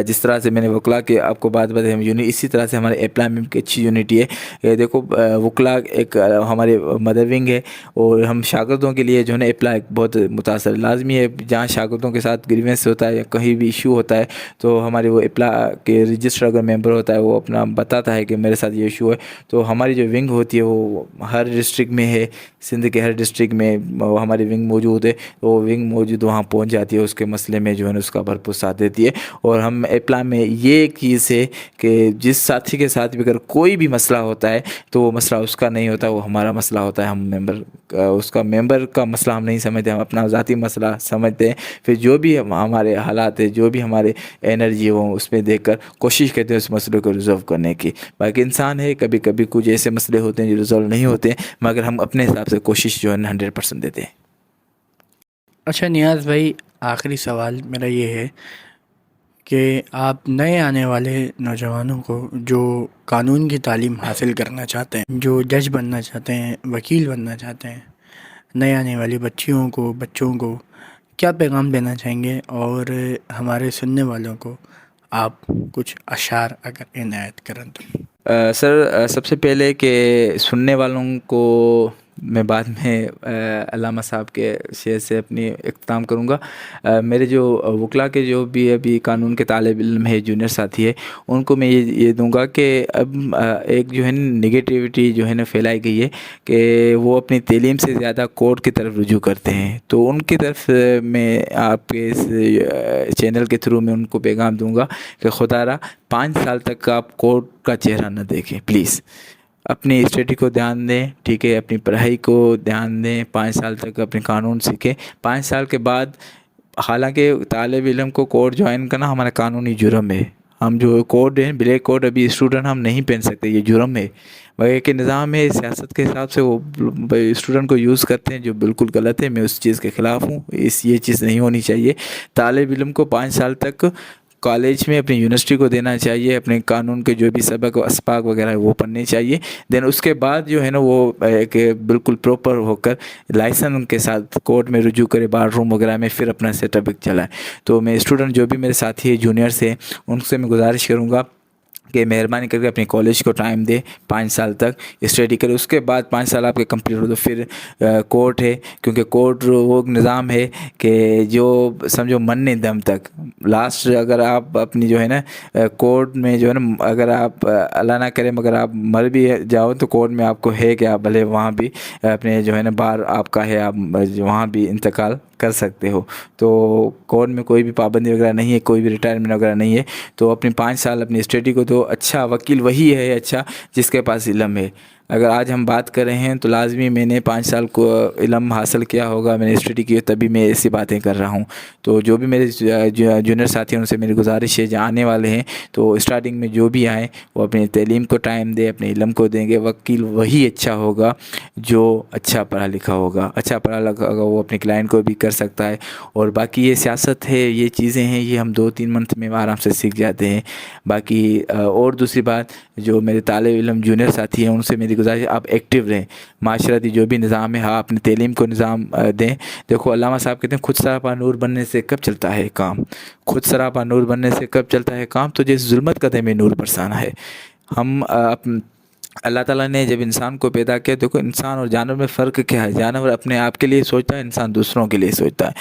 جس طرح سے میں نے وکلا کے آپ کو بات بتائی، ہم اسی طرح سے ہمارے ایپلا میں کی اچھی یونٹی ہے. دیکھو وکلا ایک ہمارے مدر ونگ ہے، اور ہم شاگردوں کے لیے جو ہے نا ایپلا ایک بہت متاثر لازمی ہے. جہاں شاگردوں کے ساتھ گریوینس ہوتا ہے یا کہیں بھی ایشو ہوتا ہے، تو ہمارے وہ ایپلا کے رجسٹر اگر ممبر ہوتا ہے وہ اپنا بتاتا ہے کہ میرے ساتھ یہ ایشو ہے. تو ہماری جو ونگ ہوتی ہے وہ ہر ڈسٹرکٹ میں ہے، سندھ کے ہر ڈسٹرکٹ میں ہماری ونگ موجود ہے. وہ ونگ موجود وہاں پہنچ جاتی ہے، اس کے مسئلے میں جو ہے نا اس کا بھرپور ساتھ دیتی ہے. اور ہم ایپلا میں یہ ایک چیز ہے کہ جس ساتھی کے ساتھ بھی اگر کوئی بھی مسئلہ ہوتا ہے تو وہ مسئلہ اس کا نہیں ہوتا، وہ ہمارا مسئلہ ہوتا ہے. ہم اس کا ممبر کا مسئلہ ہم نہیں سمجھتے، ہم اپنا ذاتی مسئلہ سمجھتے ہیں. پھر جو بھی ہمارے حالات ہے، جو بھی ہمارے انرجی ہو، اس میں دیکھ کر کوشش کرتے ہیں اس مسئلے کو ریزولو کرنے کی. باقی انسان ہے، کبھی کبھی کچھ ایسے مسئلے ہوتے ہیں جو ریزولو نہیں ہوتے ہیں، مگر ہم اپنے حساب سے کوشش جو ہے 100% دیتے ہیں. اچھا نیاز بھائی، آخری سوال میرا یہ ہے کہ آپ نئے آنے والے نوجوانوں کو جو قانون کی تعلیم حاصل کرنا چاہتے ہیں، جو جج بننا چاہتے ہیں، وکیل بننا چاہتے ہیں، نئے آنے والی بچوں کو کیا پیغام دینا چاہیں گے؟ اور ہمارے سننے والوں کو آپ کچھ اشعار اگر عنایت کریں تو. سر، سب سے پہلے کہ سننے والوں کو میں بعد میں علامہ صاحب کے شعر سے اپنی اختتام کروں گا. میرے جو وکلا کے جو بھی ابھی قانون کے طالب علم ہے، جونیئر ساتھی ہے، ان کو میں یہ دوں گا کہ اب ایک جو ہے نگیٹیوٹی جو ہے نا پھیلائی گئی ہے کہ وہ اپنی تعلیم سے زیادہ کورٹ کی طرف رجوع کرتے ہیں. تو ان کی طرف میں آپ کے اس چینل کے تھرو میں ان کو پیغام دوں گا کہ خدا را 5 سال تک آپ کورٹ کا چہرہ نہ دیکھیں. پلیز اپنی اسٹڈی کو دھیان دیں، ٹھیک ہے، اپنی پڑھائی کو دھیان دیں. 5 سال تک اپنے قانون سیکھیں. 5 سال کے بعد، حالانکہ طالب علم کو کوڈ جوائن کرنا ہمارا قانونی جرم ہے. ہم جو کوڈ ہیں، بلیک کوڈ، ابھی اسٹوڈنٹ ہم نہیں پہن سکتے، یہ جرم ہے. مگر کہ نظام ہے، سیاست کے حساب سے وہ اسٹوڈنٹ کو یوز کرتے ہیں، جو بالکل غلط ہے. میں اس چیز کے خلاف ہوں. یہ چیز نہیں ہونی چاہیے. طالب علم کو 5 سال تک کالج میں اپنی یونیورسٹی کو دینا چاہیے. اپنے قانون کے جو بھی سبق و اسباق وغیرہ وہ پڑھنے چاہیے. دین اس کے بعد جو ہے نا وہ ایک بالکل پراپر ہو کر لائسنس کے ساتھ کورٹ میں رجوع کرے، بار روم وغیرہ میں، پھر اپنا سیٹ اپ چلائے. تو میں اسٹوڈنٹ جو بھی میرے ساتھی ہے، جونیئرس ہیں، ان سے میں گزارش کروں گا کہ مہربانی کر کے اپنے کالج کو ٹائم دے، 5 سال تک اسٹڈی کرے. اس کے بعد 5 سال آپ کے کمپلیٹ ہو تو پھر کورٹ ہے. کیونکہ کورٹ وہ نظام ہے کہ جو سمجھو مرنے دم تک لاسٹ، اگر آپ اپنی جو ہے نا کورٹ میں جو ہے نا، اگر آپ اللہ نہ کرے مگر آپ مر بھی جاؤ تو کورٹ میں آپ کو ہے کہ آپ بھلے وہاں بھی اپنے جو ہے نا بار آپ کا ہے، آپ وہاں بھی انتقال کر سکتے ہو. تو کورٹ میں کوئی بھی پابندی وغیرہ نہیں ہے، کوئی بھی ریٹائرمنٹ وغیرہ نہیں ہے. تو اپنی 5 سال اپنی اسٹڈی کو دو. اچھا وکیل وہی ہے اچھا جس کے پاس علم ہے. اگر آج ہم بات کر رہے ہیں تو لازمی میں نے 5 سال کو علم حاصل کیا ہوگا، میں نے اسٹڈی کی، تبھی میں ایسی باتیں کر رہا ہوں. تو جو بھی میرے جونیئر ساتھی ہیں ان سے میری گزارش ہے جو آنے والے ہیں تو اسٹارٹنگ میں جو بھی آئیں وہ اپنی تعلیم کو ٹائم دے، اپنے علم کو دیں گے. وکیل وہی اچھا ہوگا جو اچھا پڑھا لکھا ہوگا. اچھا پڑھا لکھا ہوگا وہ اپنے کلائنٹ کو بھی کر سکتا ہے. اور باقی یہ سیاست ہے، یہ چیزیں ہیں، یہ ہم 2-3 منتھ میں آرام سے سیکھ جاتے ہیں. باقی اور دوسری بات، جو میرے طالب علم جونیئر ساتھی ہیں ان سے میری گزارش ہے آپ ایکٹیو رہیں. معاشرتی جو بھی نظام ہے آپ اپنی تعلیم کو نظام دیں. دیکھو علامہ صاحب کہتے ہیں خود سراپا نور بننے سے کب چلتا ہے کام، خود سراپا نور بننے سے کب چلتا ہے کام، تو جس ظلمت قدم میں نور برسانا ہے. ہم اللہ تعالیٰ نے جب انسان کو پیدا کیا، دیکھو انسان اور جانور میں فرق کیا ہے. جانور اپنے آپ کے لیے سوچتا ہے، انسان دوسروں کے لیے سوچتا ہے.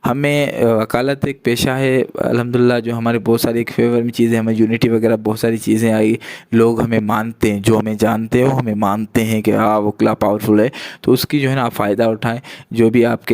ہمیں وکالت ایک پیشہ ہے الحمدللہ، جو ہمارے بہت ساری ایک فیور میں چیزیں، ہمیں یونٹی وغیرہ بہت ساری چیزیں آئی. لوگ ہمیں مانتے ہیں، جو ہمیں جانتے ہو ہمیں مانتے ہیں کہ ہاں وکلا پاورفل ہے. تو اس کی جو ہے نا آپ فائدہ اٹھائیں. جو بھی آپ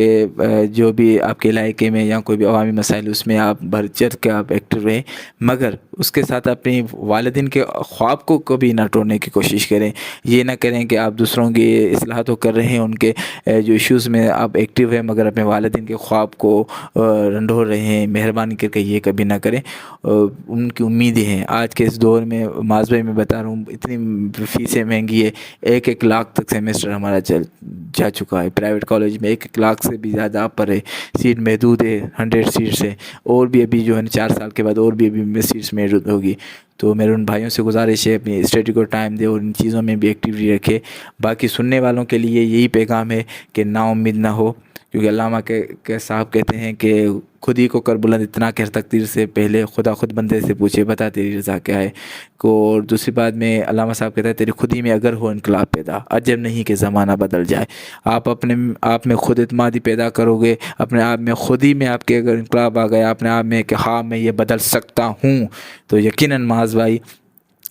کے علاقے میں یا کوئی بھی عوامی مسائل اس میں آپ بڑھ چڑھ کے آپ ایکٹیو رہیں. مگر اس کے ساتھ اپنی والدین کے خواب کو کبھی نہ توڑنے کی کوشش کریں. یہ نہ کریں کہ آپ دوسروں کی اصلاح تو کر رہے ہیں، ان کے جو ایشوز میں آپ ایکٹیو ہیں، مگر اپنے والدین کے خواب کو رنڈو رہے ہیں. مہربانی کر کے یہ کبھی نہ کریں. ان کی امیدیں ہیں آج کے اس دور میں. معاذ بھائی میں بتا رہا ہوں اتنی فیسیں مہنگی ہے، 1-1 لاکھ تک سیمسٹر ہمارا جا چکا ہے. پرائیویٹ کالج میں 1-1 لاکھ سے بھی زیادہ آپ پر ہے. سیٹ محدود ہے، 100 سیٹس ہے. اور بھی ابھی جو ہے 4 سال کے بعد اور بھی ابھی سیٹس محدود ہوگی. تو میرے ان بھائیوں سے گزارش ہے اپنی اسٹڈی کو ٹائم دے اور ان چیزوں میں بھی ایکٹیویٹی رکھے. باقی سننے والوں کے لیے یہی پیغام ہے کہ نا امید نہ ہو، کیونکہ علامہ کے صاحب کہتے ہیں کہ خود ہی کو کر بلند اتنا کہ تقدیر سے پہلے خدا خود بندے سے پوچھے بتا تیری رضا کیا ہے. اور دوسری بات میں علامہ صاحب کہتے ہیں تیری خود ہی میں اگر ہو انقلاب پیدا، عجب نہیں کہ زمانہ بدل جائے. آپ اپنے آپ میں خود اعتمادی پیدا کرو گے، اپنے آپ میں خود ہی میں آپ کے اگر انقلاب آ گیا اپنے آپ میں کہ ہاں میں یہ بدل سکتا ہوں، تو یقیناً معاذ بھائی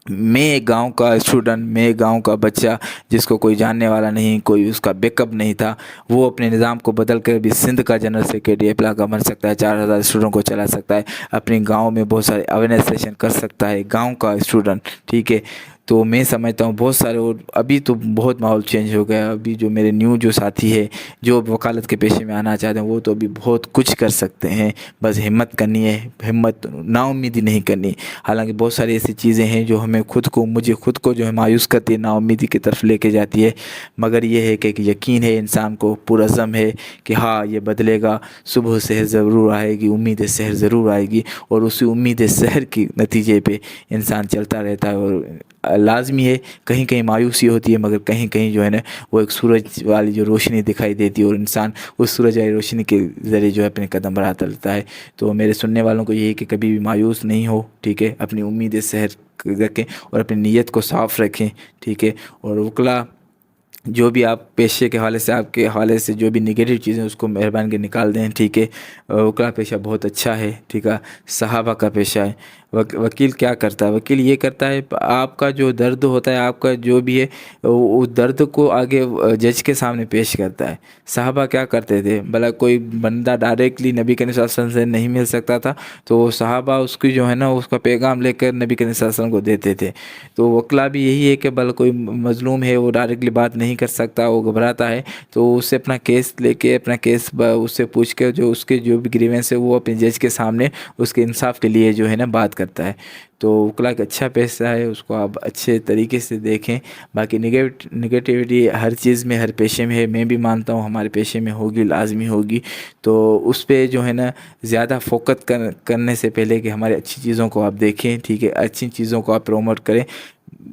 میں ایک گاؤں کا اسٹوڈنٹ، میں ایک گاؤں کا بچہ جس کو کوئی جاننے والا نہیں، کوئی اس کا بیک اپ نہیں تھا، وہ اپنے نظام کو بدل کر بھی سندھ کا جنرل سیکرٹری اپلا کا بن سکتا ہے. 4,000 اسٹوڈنٹ کو چلا سکتا ہے. اپنے گاؤں میں بہت سارے اویرنیس سیشن کر سکتا ہے گاؤں کا اسٹوڈنٹ. ٹھیک ہے. تو میں سمجھتا ہوں بہت سارے، اور ابھی تو بہت ماحول چینج ہو گیا. ابھی جو میرے نیو جو ساتھی ہے جو وکالت کے پیشے میں آنا چاہتے ہیں وہ تو ابھی بہت کچھ کر سکتے ہیں. بس ہمت کرنی ہے، ہمت، نا امیدی نہیں کرنی. حالانکہ بہت ساری ایسی چیزیں ہیں جو ہمیں مجھے خود کو جو ہے مایوس کرتی ہے، نا امیدی کی طرف لے کے جاتی ہے. مگر یہ ہے کہ یقین ہے انسان کو، پرعزم ہے کہ ہاں یہ بدلے گا. صبح سحر ضرور آئے گی، امید سحر ضرور آئے گی. اور اسی امید سحر کی نتیجے پہ انسان چلتا رہتا ہے. اور لازمی ہے کہیں کہیں مایوسی ہوتی ہے، مگر کہیں کہیں جو ہے نا وہ ایک سورج والی جو روشنی دکھائی دیتی ہے اور انسان اس سورج والی روشنی کے ذریعے جو ہے اپنے قدم بڑھاتا رہتا ہے. تو میرے سننے والوں کو یہی کہ کبھی بھی مایوس نہیں ہو. ٹھیک ہے. اپنی امید سحر رکھیں اور اپنی نیت کو صاف رکھیں. ٹھیک ہے. اور وکلا جو بھی آپ پیشے کے حوالے سے، آپ کے حوالے سے جو بھی نگیٹو چیزیں اس کو مہربانی کے نکال دیں. ٹھیک ہے. وکلا پیشہ بہت اچھا ہے. ٹھیک ہے. صحابہ کا پیشہ ہے. وکیل کیا کرتا ہے؟ وکیل یہ کرتا ہے آپ کا جو درد ہوتا ہے، آپ کا جو بھی ہے اس درد کو آگے جج کے سامنے پیش کرتا ہے. صحابہ کیا کرتے تھے؟ بھلا کوئی بندہ ڈائریکٹلی نبی کریم صلی اللہ علیہ وسلم سے نہیں مل سکتا تھا تو صحابہ اس کی جو ہے نا اس کا پیغام لے کر نبی کریم صلی اللہ علیہ وسلم کو دیتے تھے. تو وکلا بھی یہی ہے کہ بھلا کوئی مظلوم ہے وہ ڈائریکٹلی بات نہیں کر سکتا، وہ گھبراتا ہے، تو اس سے اپنا کیس لے کے، اپنا کیس اس سے پوچھ کے جو اس کے جو بھی گریونس ہے وہ اپنے جج کے سامنے اس کے انصاف کے لیے جو ہے نا بات کرتا ہے. تو وکلا کا اچھا پیشہ ہے، اس کو آپ اچھے طریقے سے دیکھیں. باقی نگیٹیوٹی ہر چیز میں، ہر پیشے میں ہے. میں بھی مانتا ہوں ہمارے پیشے میں ہوگی، لازمی ہوگی. تو اس پہ جو ہے نا زیادہ فوکس کرنے سے پہلے کہ ہماری اچھی چیزوں کو آپ دیکھیں. ٹھیک ہے. اچھی چیزوں کو آپ پروموٹ کریں.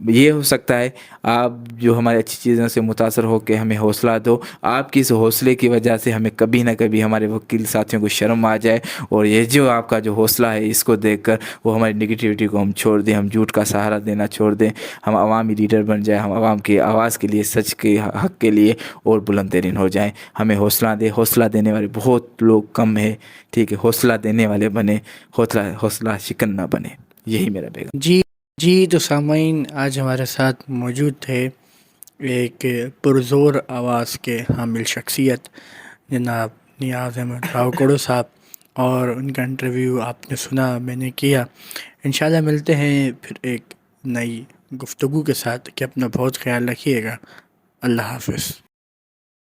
یہ ہو سکتا ہے آپ جو ہماری اچھی چیزوں سے متاثر ہو کے ہمیں حوصلہ دو. آپ کی اس حوصلے کی وجہ سے ہمیں کبھی نہ کبھی ہمارے وکیل ساتھیوں کو شرم آ جائے اور یہ جو آپ کا جو حوصلہ ہے اس کو دیکھ کر وہ ہماری نگیٹیوٹی کو ہم چھوڑ دیں، ہم جھوٹ کا سہارا دینا چھوڑ دیں، ہم عوامی لیڈر بن جائیں، ہم عوام کی آواز کے لیے، سچ کے حق کے لیے اور بلند ترین ہو جائیں. ہمیں حوصلہ دے. حوصلہ دینے والے بہت لوگ کم ہیں. ٹھیک ہے. حوصلہ دینے والے بنے، حوصلہ شکن نہ بنے. یہی میرا پیغام. جی تو سامعین آج ہمارے ساتھ موجود تھے ایک پرزور آواز کے حامل شخصیت جناب نیاز احمد راؤ کوڑو صاحب، اور ان کا انٹرویو آپ نے سنا، میں نے کیا. انشاءاللہ ملتے ہیں پھر ایک نئی گفتگو کے ساتھ کہ اپنا بہت خیال رکھیے گا. اللہ حافظ.